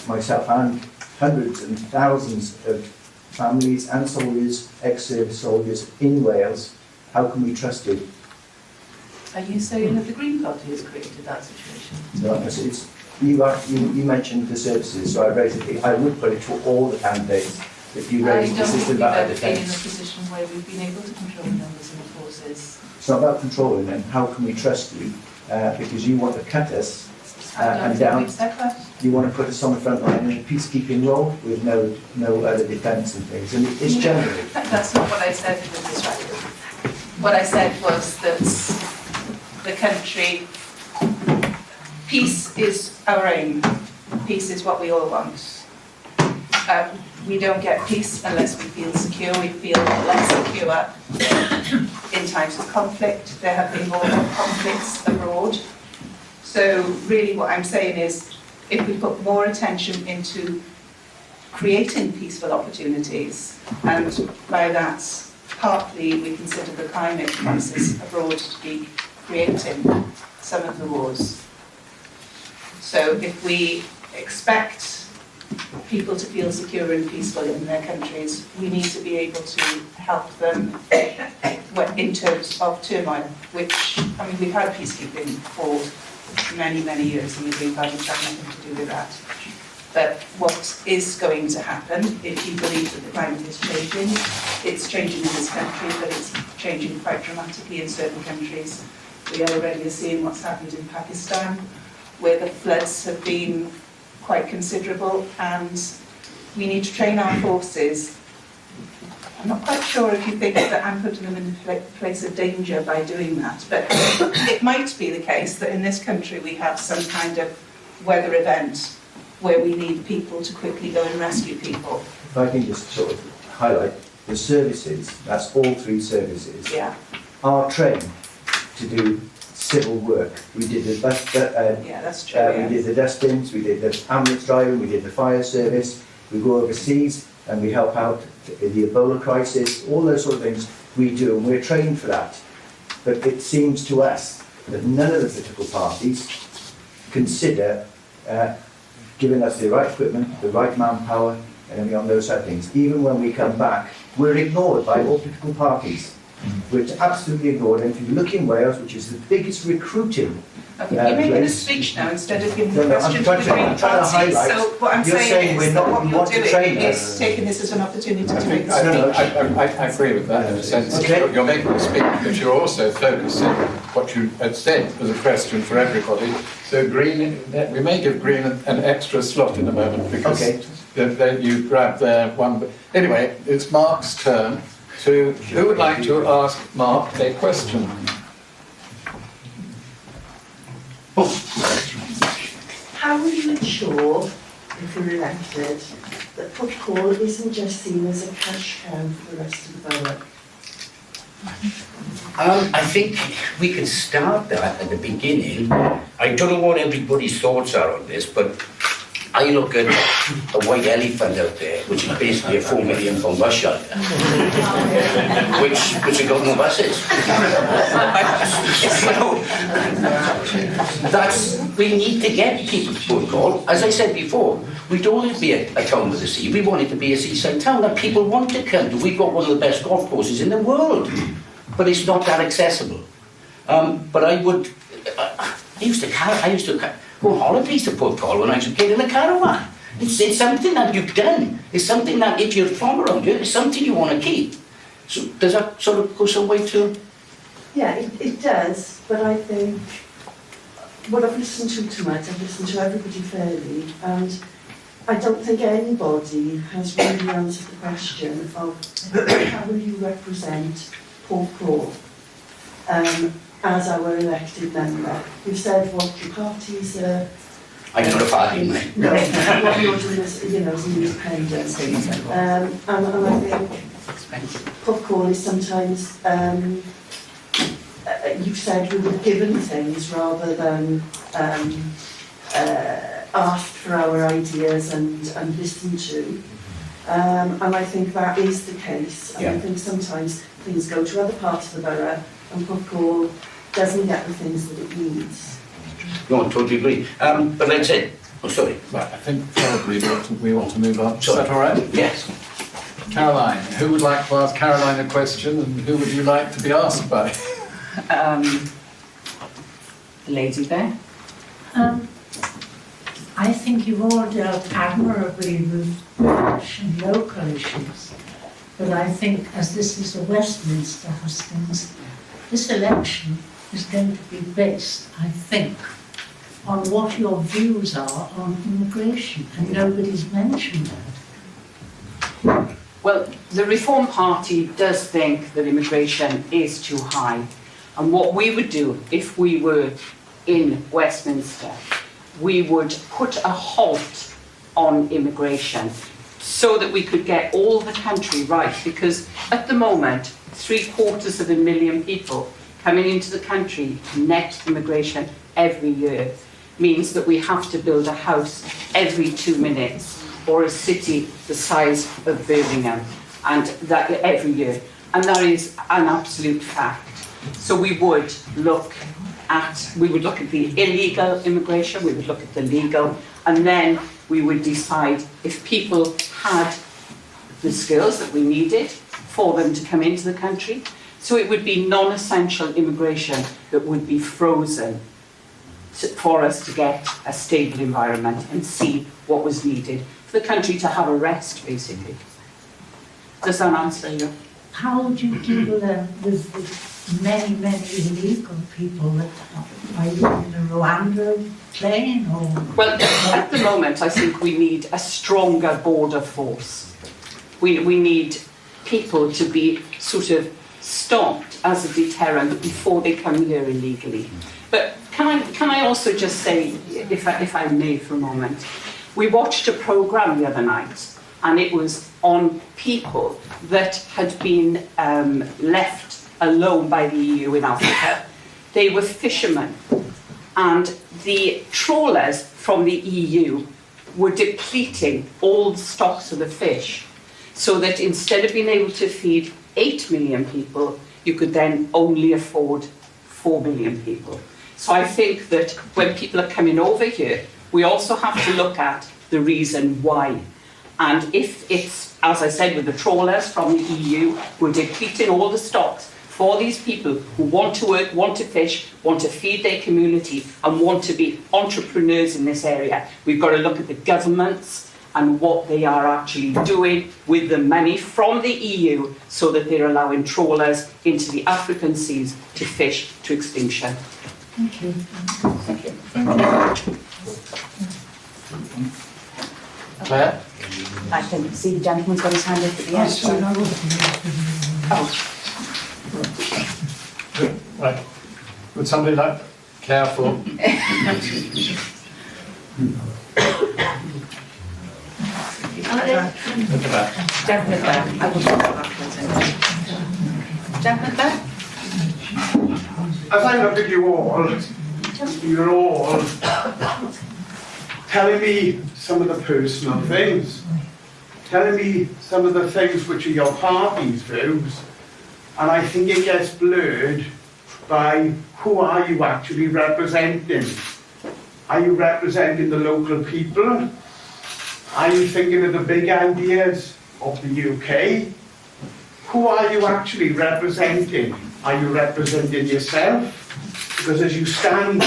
myself and hundreds and thousands of families and soldiers, ex-service soldiers in Wales, how can we trust you? Are you saying that the Green Party has created that situation? No, you mentioned the services, so I would put it to all the candidates if you raise the system about I don't think we've ever been in a defence. position where we've been able to control numbers and forces. It's not about controlling them, how can we trust you? Because you want to cut us I don't and think down. we've said that. You want to put us on the front line in a peacekeeping role with no other defence and things. And it's generally. That's not what I said in the distracted. What I said was that the country, peace is our aim. Peace is what we all want. We don't get peace unless we feel secure. We feel less secure in times of conflict. There have been more conflicts abroad. So really what I'm saying is, if we put more attention into creating peaceful opportunities, and by that partly we consider the climate crisis abroad to be creating some of the wars. So if we expect people to feel secure and peaceful in their countries, we need to be able to help them in terms of turmoil, which, I mean, we've had peacekeeping for many, many years, and the Green Party's had nothing to do with that. But what is going to happen, if you believe that the climate is changing, it's changing in this country, but it's changing quite dramatically in certain countries. We already are seeing what's happened in Pakistan, where the floods have been quite considerable, and we need to train our forces. I'm not quite sure if you think that I'm putting them in a place of danger by doing that, but it might be the case that in this country we have some kind of weather event where we need people to quickly go and rescue people. If I can just sort of highlight, the services, that's all three services, are trained to do civil work. We did the that's true, we did the dustbins, we did the ambulance driving, we did the fire service, we go overseas and we help out in the Ebola crisis, all those sort of things we do, and we're trained for that. But it seems to us that none of the political parties consider giving us the right equipment, the right manpower, and everything on those side of things. Even when we come back, we're ignored by all political parties. We're absolutely ignored. And if you look in Wales, which is the biggest recruiting Okay, you're making a place, speech now instead of giving No, the no, question I'm to the trying Green to Party. highlight. So what I'm You're saying saying we're is not- that what we you're want to train doing us. is taking this as an opportunity to make a I speech. agree with that in a sense. Okay. You're making a speech, but you're also focusing what you had said was a question for everybody. So Green, we may give Green an extra slot in a moment because You grab their one. Anyway, it's Mark's turn. Who would like to ask Mark a question? How will you ensure, if you're elected, that Porthcawl isn't just seen as a cash cow for the rest of the borough? I think we can start that at the beginning. I don't know what everybody's thoughts are on this, but I look at a white elephant out there, which is basically a £4 million bus shelter, which has got no buses. We need to get people to Porthcawl. As I said before, we don't want to be a town with a sea. We want it to be a seaside town that people want to come to. We've got one of the best golf courses in the world, but it's not that accessible. But I used to go on holidays to Porthcawl when I was a kid in a caravan. It's something that you've done. It's something that, if you're from around here, it's something you want to keep. So does that sort of go some way too? Yeah, it does, but I think what I've listened to tonight, I've listened to everybody fairly, and I don't think anybody has really answered the question of how will you represent Porthcawl as our elected member. We've said what your parties are. I'm not a party, mate. No, what you're doing is, as an independent. And I think Porthcawl is sometimes, you've said we were given things rather than asked for our ideas and listened to. And I think that is the case. And I think sometimes things go to other parts of the borough and Porthcawl doesn't get the things that it needs. No, I totally agree. But like I said, sorry. Right, I think probably we want to move on. Is Sorry. that all right? Yes. Caroline, who would like to ask Caroline a question, and who would you like to be asked by? The lady there. I think you've all dealt admirably with British and local issues, but I think as this is a Westminster hustings, this election is going to be based, I think, on what your views are on immigration, and nobody's mentioned that. Well, the Reform Party does think that immigration is too high. And what we would do if we were in Westminster, we would put a halt on immigration so that we could get all the country right. Because at the moment, 750,000 people coming into the country, net immigration every year, means that we have to build a house every 2 minutes, or a city the size of Birmingham, and that every year. And that is an absolute fact. So we would look at the illegal immigration, we would look at the legal, and then we would decide if people had the skills that we needed for them to come into the country. So it would be non-essential immigration that would be frozen for us to get a stable environment and see what was needed for the country to have a rest, basically. Does that answer you? How would you deal with the many illegal people that are you in a Rwanda plane or? Well, at the moment, I think we need a stronger border force. We need people to be sort of stopped as a deterrent before they come here illegally. But can I also just say, if I may for a moment, we watched a programme the other night, and it was on people that had been left alone by the EU in Africa. They were fishermen, and the trawlers from the EU were depleting all the stocks of the fish, so that instead of being able to feed 8 million people, you could then only afford 4 million people. So I think that when people are coming over here, we also have to look at the reason why. And if it's, as I said, with the trawlers from the EU, we're depleting all the stocks for these people who want to work, want to fish, want to feed their community, and want to be entrepreneurs in this area. We've got to look at the governments and what they are actually doing with the money from the EU so that they're allowing trawlers into the African seas to fish to extinction. Thank you. Thank you. Claire? I can see the gentleman's got his hand up at the end. Right. Would somebody like care for? Gentleman back. I will talk afterwards. Gentleman back. As I look at you all, you're all telling me some of the personal things, telling me some of the things which are your party's views, and I think it gets blurred by who are you actually representing. Are you representing the local people? Are you thinking of the big ideas of the UK? Who are you actually representing? Are you representing yourself? Because as you stand,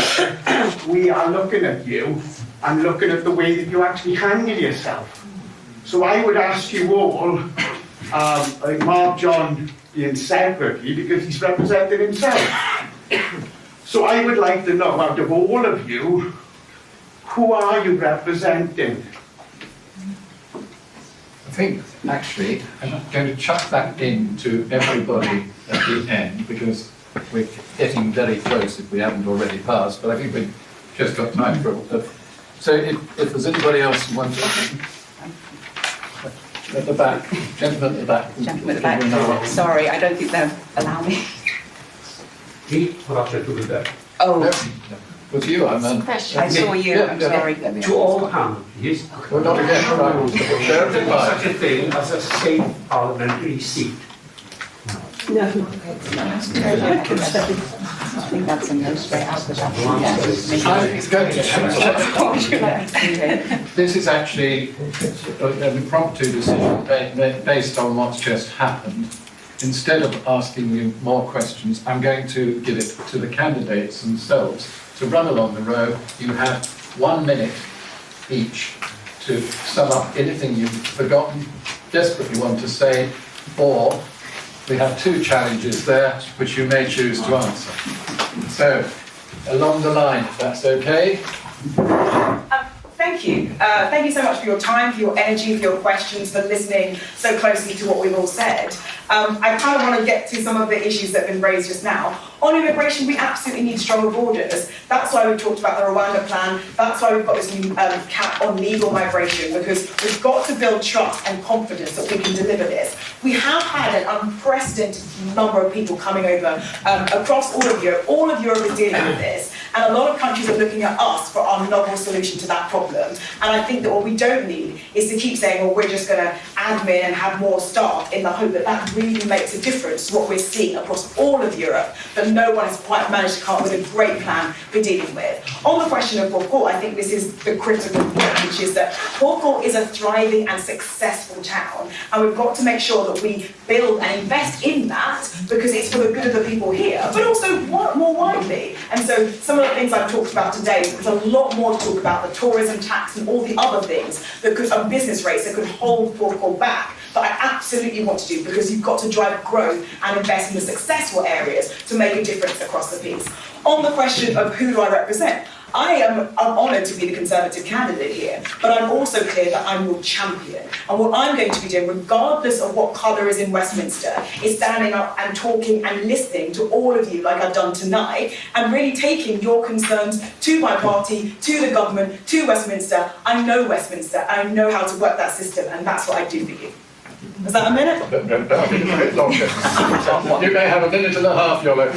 we are looking at you and looking at the way that you actually handle yourself. So I would ask you all, Mark John being secretary, because he's representing himself. So I would like to know, out of all of you, who are you representing? I think, actually, I'm going to chuck that in to everybody at the end, because we're getting very close if we haven't already passed, but I think we've just got time for it. So if there's anybody else who wants to... At the back, gentleman at the back. Gentleman at the back. Sorry, I don't think they'll allow me. Me? What after to the back? Oh. No. Was you, I meant. I saw you, I'm sorry. To all hands, yes. Well, not again, right. Bear it in mind. Such a thing as a state parliamentary seat. No. I think that's a no straight out the back. This is actually an impromptu decision based on what's just happened. Instead of asking you more questions, I'm going to give it to the candidates themselves to run along the row. You have 1 minute each to sum up anything you've forgotten, desperately want to say, or we have 2 challenges there which you may choose to answer. So, along the line, if that's okay. Thank you. Thank you so much for your time, for your energy, for your questions, for listening so closely to what we've all said. I kind of want to get to some of the issues that have been raised just now. On immigration, we absolutely need stronger borders. That's why we've talked about the Rwanda plan. That's why we've got this new cap on legal migration, because we've got to build trust and confidence that we can deliver this. We have had an unprecedented number of people coming over across all of Europe. All of Europe is dealing with this. And a lot of countries are looking at us for our novel solution to that problem. And I think that what we don't need is to keep saying, well, we're just going to admin and have more staff in the hope that that really makes a difference to what we're seeing across all of Europe, that no one has quite managed to come up with a great plan for dealing with. On the question of Porthcawl, I think this is the critical point, which is that Porthcawl is a thriving and successful town. And we've got to make sure that we build and invest in that, because it's for the good of the people here, but also more widely. And so some of the things I've talked about today, there's a lot more to talk about, the tourism tax and all the other things that could, and business rates that could hold Porthcawl back. But I absolutely want to do, because you've got to drive growth and invest in the successful areas to make a difference across the piece. On the question of who do I represent, I'm honoured to be the Conservative candidate here, but I'm also clear that I'm your champion. And what I'm going to be doing, regardless of what colour is in Westminster, is standing up and talking and listening to all of you like I've done tonight, and really taking your concerns to my party, to the government, to Westminster. I know Westminster, and I know how to work that system, and that's what I do for you. Is that a minute? No, I think it's a bit longer. You may have 1.5 minutes, Iolo.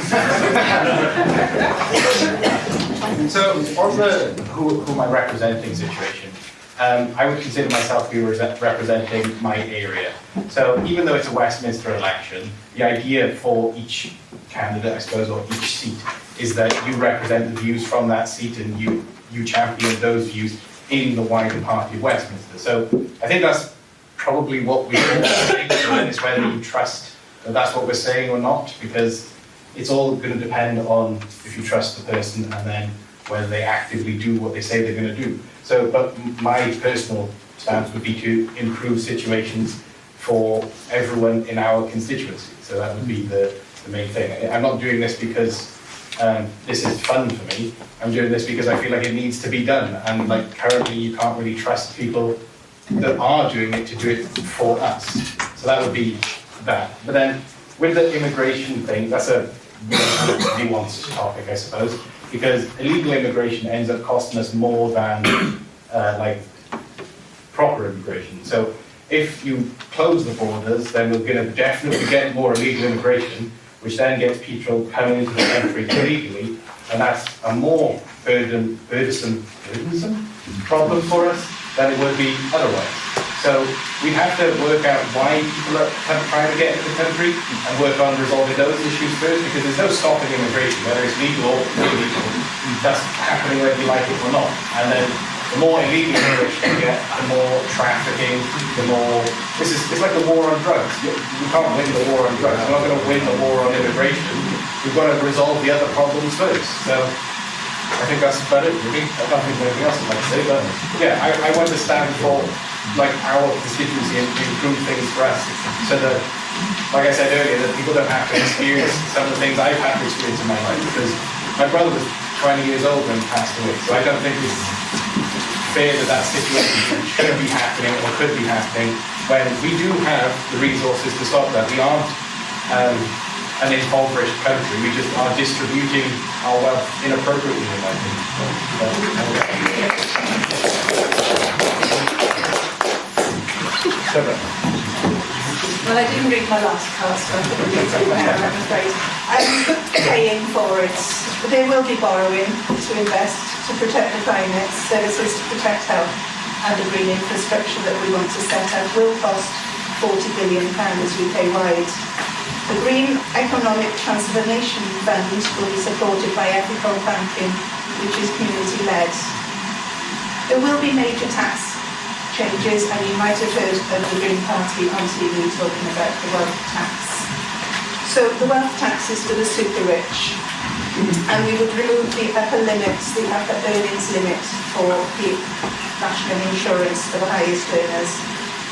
So, on the who am I representing situation, I would consider myself to be representing my area. So, even though it's a Westminster election, the idea for each candidate, I suppose, or each seat, is that you represent the views from that seat and you champion those views in the wider party of Westminster. So, I think that's probably what we all think, and it's whether you trust that that's what we're saying or not, because it's all going to depend on if you trust the person and then whether they actively do what they say they're going to do. So, but my personal stance would be to improve situations for everyone in our constituency. So that would be the main thing. I'm not doing this because this is fun for me. I'm doing this because I feel like it needs to be done. And like currently you can't really trust people that are doing it to do it for us. So that would be that. But then with the immigration thing, that's a really nuanced topic, I suppose, because illegal immigration ends up costing us more than like proper immigration. So if you close the borders, then we're going to definitely get more illegal immigration, which then gets people coming into the country illegally, and that's a more burdensome problem for us than it would be otherwise. So we have to work out why people are trying to get into the country and work on resolving those issues first, because there's no stopping immigration, whether it's legal or illegal. That's happening whether you like it or not. And then the more illegal immigration you get, the more trafficking, the more... It's like the war on drugs. You can't win the war on drugs. We're not going to win the war on immigration. We've got to resolve the other problems first. So I think that's about it, really. I don't think there's anything else I'd like to say, but yeah, I want to stand for like our constituency and improve things for us, so that, like I said earlier, that people don't have to experience some of the things I've had to experience in my life, because my brother was 20 years old when he passed away, so I don't think it's fair that that situation should be happening or could be happening when we do have the resources to stop that. We aren't an impoverished country, we just are distributing our wealth inappropriately, in my opinion. Well, I didn't read my last card, so I couldn't read it now, I'm afraid. I'm paying for it. There will be borrowing to invest, to protect the climate, services to protect health, and the green infrastructure that we want to set up will cost £40 billion UK-wide. The Green Economic Transformation Fund will be supported by ethical banking, which is community-led. There will be major tax changes, and you might have heard of the Green Party on TV talking about the wealth tax. So the wealth tax is for the super rich, and we would remove the upper limits, the upper earnings limit for the national insurance for the highest earners.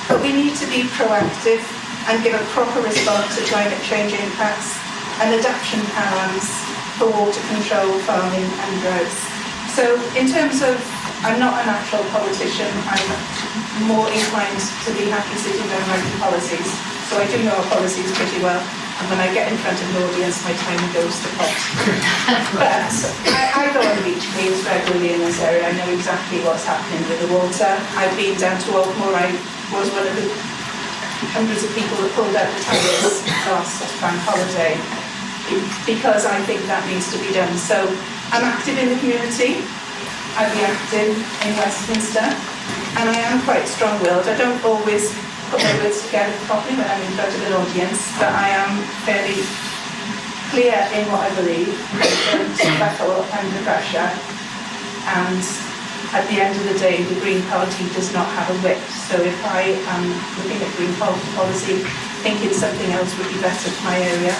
But we need to be proactive and give a proper response to climate change impacts and adaptation plans for water control, farming and droughts. So in terms of, I'm not a natural politician, I'm more inclined to be happy sitting down writing policies. So I do know our policies pretty well, and when I get in front of an audience, my time goes to pot. But I go on beach cleans regularly in this area. I know exactly what's happening with the water. I've been down to Elmore. I was one of the hundreds of people that pulled out the tyres last bank holiday, because I think that needs to be done. So I'm active in the community. I'll be active in Westminster, and I am quite strong-willed. I don't always put my words together properly when I'm in front of an audience, but I am fairly clear in what I believe, don't battle under pressure, and at the end of the day, the Green Party does not have a whip. So if I am looking at Green policy, thinking something else would be better for my area,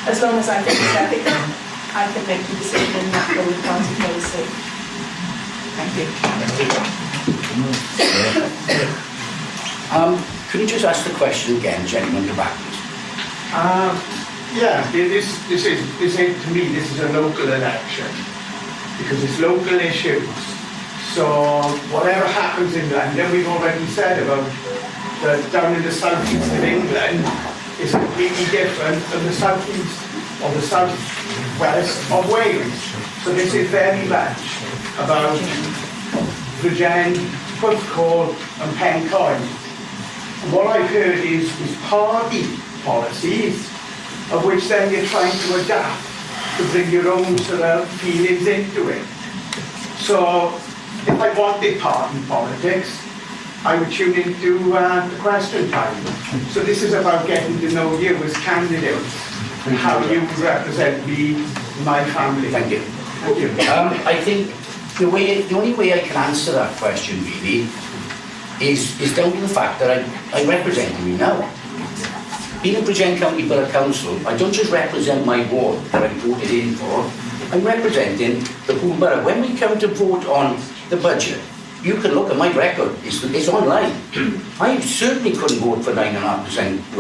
as long as I think it's ethical, I can make the decision and not go with party policy. Thank you. Could you just ask the question again, gentleman, to back? Yeah, this is to me, this is a local election, because it's local issues. So whatever happens in London, we've already said about down in the southeast of England is completely different than the southeast or the southwest of Wales. So this is very much about Bridgend, Porthcawl and Pencoed. What I've heard is party policies, of which then you're trying to adapt to bring your own sort of feelings into it. So if I wanted party politics, I would tune into the question time. So this is about getting to know you as candidates and how you represent me, my family. Thank you. Thank you. I think the only way I can answer that question really is down to the fact that I represent you now. Being a Bridgend County Borough Council, I don't just represent my ward that I voted in for, I'm representing the whole borough. When we come to vote on the budget, you can look at my record, it's online. I certainly couldn't vote for 9.5%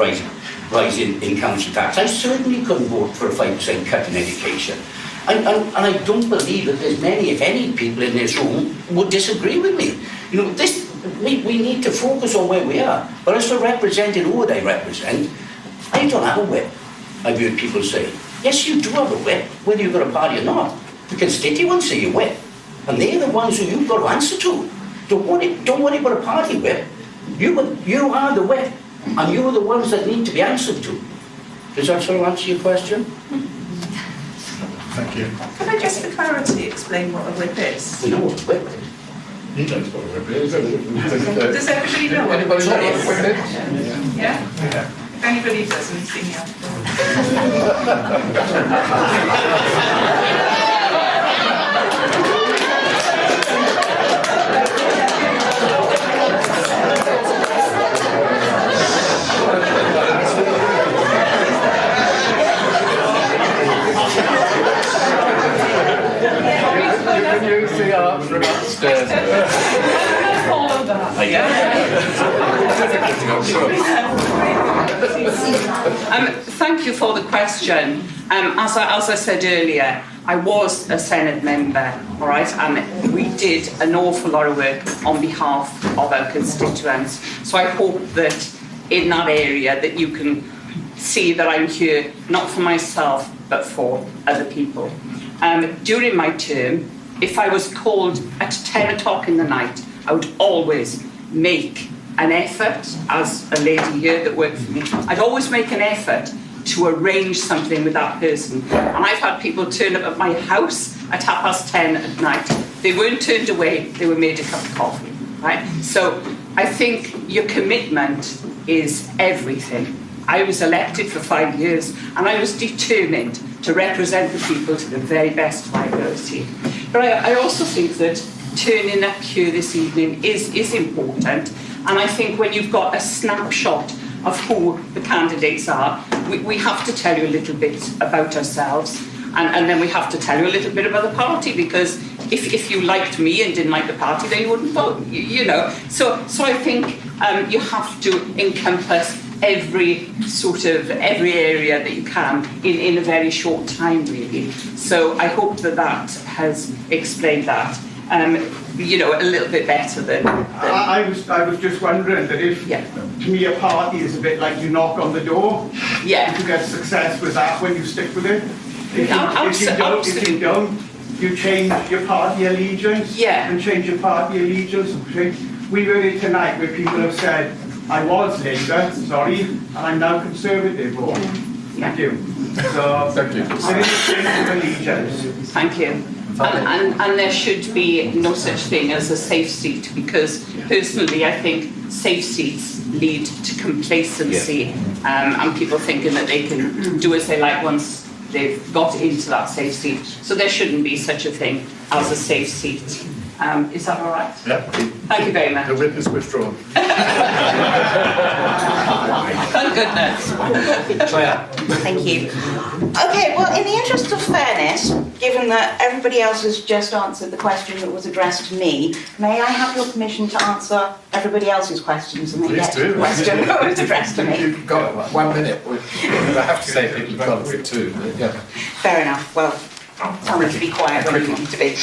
rise in council tax. I certainly couldn't vote for a 5% cut in education. And I don't believe that there's many, if any, people in this room would disagree with me. You know, we need to focus on where we are. But as for representing who they represent, I don't have a whip. I've heard people say, yes, you do have a whip, whether you've got a party or not. The constituents say you whip, and they're the ones who you've got to answer to. Don't worry about a party whip. You are the whip, and you're the ones that need to be answered to. Does that sort of answer your question? Thank you. Can I just, for clarity, explain what a whip is? We know what a whip is. He knows what a whip is. Does everybody know what a Anybody know whip what a whip is? is? Yeah? If anybody doesn't, see me after. You can use the arms from upstairs. Follow that. Thank you for the question. As I said earlier, I was a Senate member, all right, and we did an awful lot of work on behalf of our constituents. So I hope that in that area that you can see that I'm here, not for myself, but for other people. During my term, if I was called at 10 o'clock in the night, I would always make an effort, as a lady here that worked for me, I'd always make an effort to arrange something with that person. And I've had people turn up at my house at 10:30 at night. They weren't turned away, they were made a cup of coffee, right? So I think your commitment is everything. I was elected for 5 years and I was determined to represent the people to the very best of my ability. But I also think that turning up here this evening is important, and I think when you've got a snapshot of who the candidates are, we have to tell you a little bit about ourselves, and then we have to tell you a little bit about the party, because if you liked me and didn't like the party, then you wouldn't vote, you know. So I think you have to encompass every area that you can in a very short time, really. So I hope that has explained that, you know, a little bit better than... I was just wondering that if, to me, a party is a bit like you knock on the door. Yeah. If you get success with that, when you stick with it. If you don't, you change your party allegiance. Yeah. And change your party allegiance. We heard it tonight where people have said, I was Labour, sorry, and I'm now Conservative. Oh, thank you. So, thank you. There is a change of allegiance. Thank you. And there should be no such thing as a safe seat, because personally I think safe seats lead to complacency, and people thinking that they can do as they like once they've got into that safe seat. So there shouldn't be such a thing as a safe seat. Is that all right? Yeah. Thank you very much. The whip is withdrawn. Thank goodness. Thank you. Okay, well, in the interest of fairness, given that everybody else has just answered the question that was addressed to me, may I have your permission to answer everybody else's questions and then get to the question that was addressed to me? You've got 1 minute. I have to say people have got it for 2, but yeah. Fair enough. Well, tell me to be quiet when you need to be.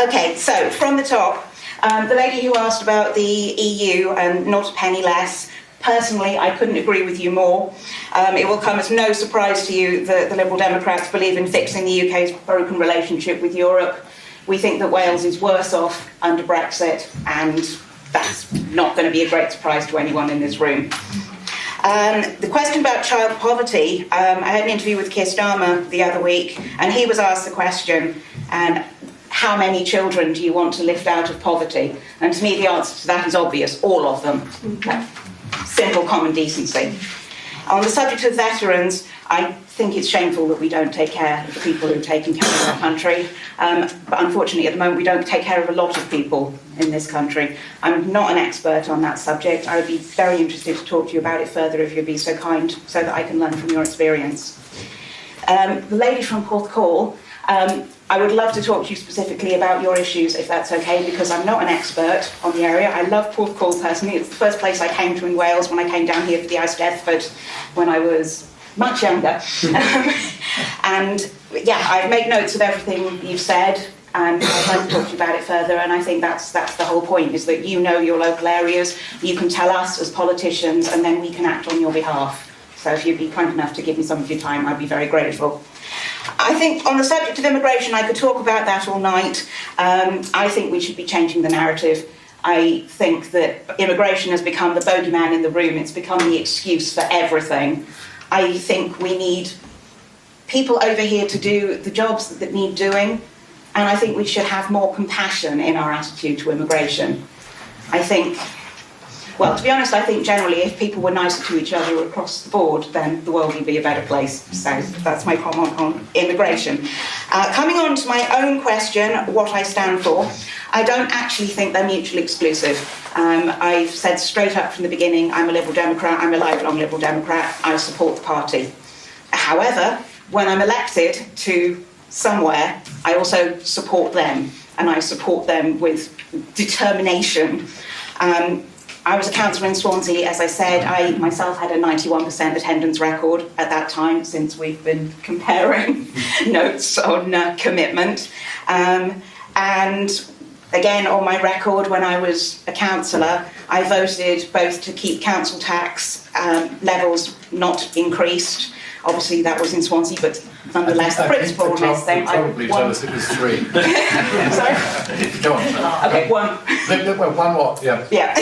Okay, so from the top, the lady who asked about the EU and not a penny less, personally, I couldn't agree with you more. It will come as no surprise to you that the Liberal Democrats believe in fixing the UK's broken relationship with Europe. We think that Wales is worse off under Brexit, and that's not going to be a great surprise to anyone in this room. The question about child poverty, I had an interview with Keir Starmer the other week, and he was asked the question, how many children do you want to lift out of poverty? And to me, the answer to that is obvious, all of them. Simple common decency. On the subject of veterans, I think it's shameful that we don't take care of the people who've taken care of our country. But unfortunately, at the moment, we don't take care of a lot of people in this country. I'm not an expert on that subject. I would be very interested to talk to you about it further if you'd be so kind, so that I can learn from your experience. The lady from Porthcawl, I would love to talk to you specifically about your issues, if that's okay, because I'm not an expert on the area. I love Porthcawl personally. It's the first place I came to in Wales when I came down here for the Eisteddfod when I was much younger. And yeah, I've made notes of everything you've said, and I'd like to talk to you about it further. And I think that's the whole point, is that you know your local areas, you can tell us as politicians, and then we can act on your behalf. So if you'd be kind enough to give me some of your time, I'd be very grateful. I think on the subject of immigration, I could talk about that all night. I think we should be changing the narrative. I think that immigration has become the bogeyman in the room. It's become the excuse for everything. I think we need people over here to do the jobs that need doing, and I think we should have more compassion in our attitude to immigration. I think, well, to be honest, I think generally if people were nicer to each other across the board, then the world would be a better place. So that's my comment on immigration. Coming on to my own question, what I stand for, I don't actually think they're mutually exclusive. I've said straight up from the beginning, I'm a Liberal Democrat, I'm a lifelong Liberal Democrat, I support the party. However, when I'm elected to somewhere, I also support them, and I support them with determination. I was a councillor in Swansea, as I said. I myself had a 91% attendance record at that time, since we've been comparing notes on commitment. And again, on my record, when I was a councillor, I voted both to keep council tax levels not increased. Obviously, that was in Swansea, but nonetheless, the principle on this thing. Probably tell us it was 3. Sorry? Go on. Okay, 1. One more, yeah. Yeah.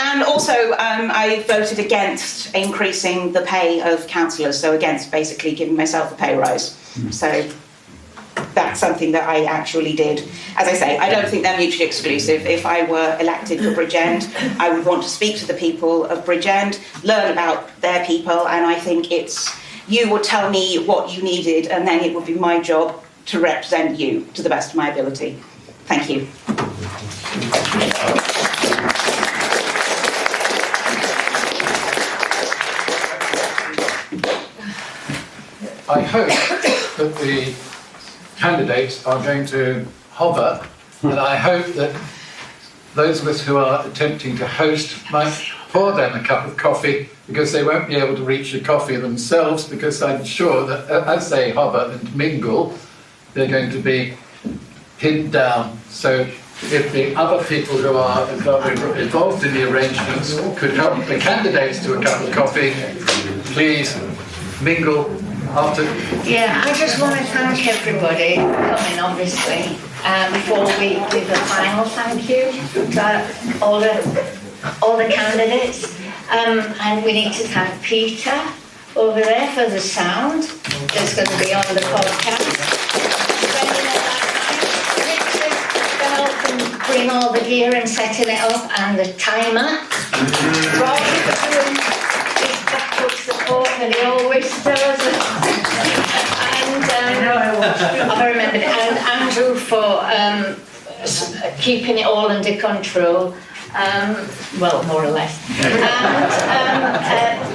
And also, I voted against increasing the pay of councillors, so against basically giving myself a pay rise. So that's something that I actually did. As I say, I don't think they're mutually exclusive. If I were elected for Bridgend, I would want to speak to the people of Bridgend, learn about their people, and I think you would tell me what you needed, and then it would be my job to represent you to the best of my ability. Thank you. I hope that the candidates are going to hover, and I hope that those of us who are attempting to host might pour them a cup of coffee, because they won't be able to reach the coffee themselves, because I'm sure that as they hover and mingle, they're going to be pinned down. So if the other people who are involved in the arrangements could help the candidates to a cup of coffee, please mingle after. Yeah, I just want to thank everybody for coming, obviously, before we give a final thank you to all the candidates. And we need to thank Peter over there for the sound that's going to be on the podcast. Bring all the gear and setting it up, and the timer. Rob doing his backup support, and he always does. And I remembered, and Andrew for keeping it all under control. Well, more or less.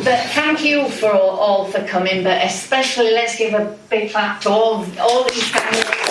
But thank you for all for coming, but especially let's give a big clap to all these candidates.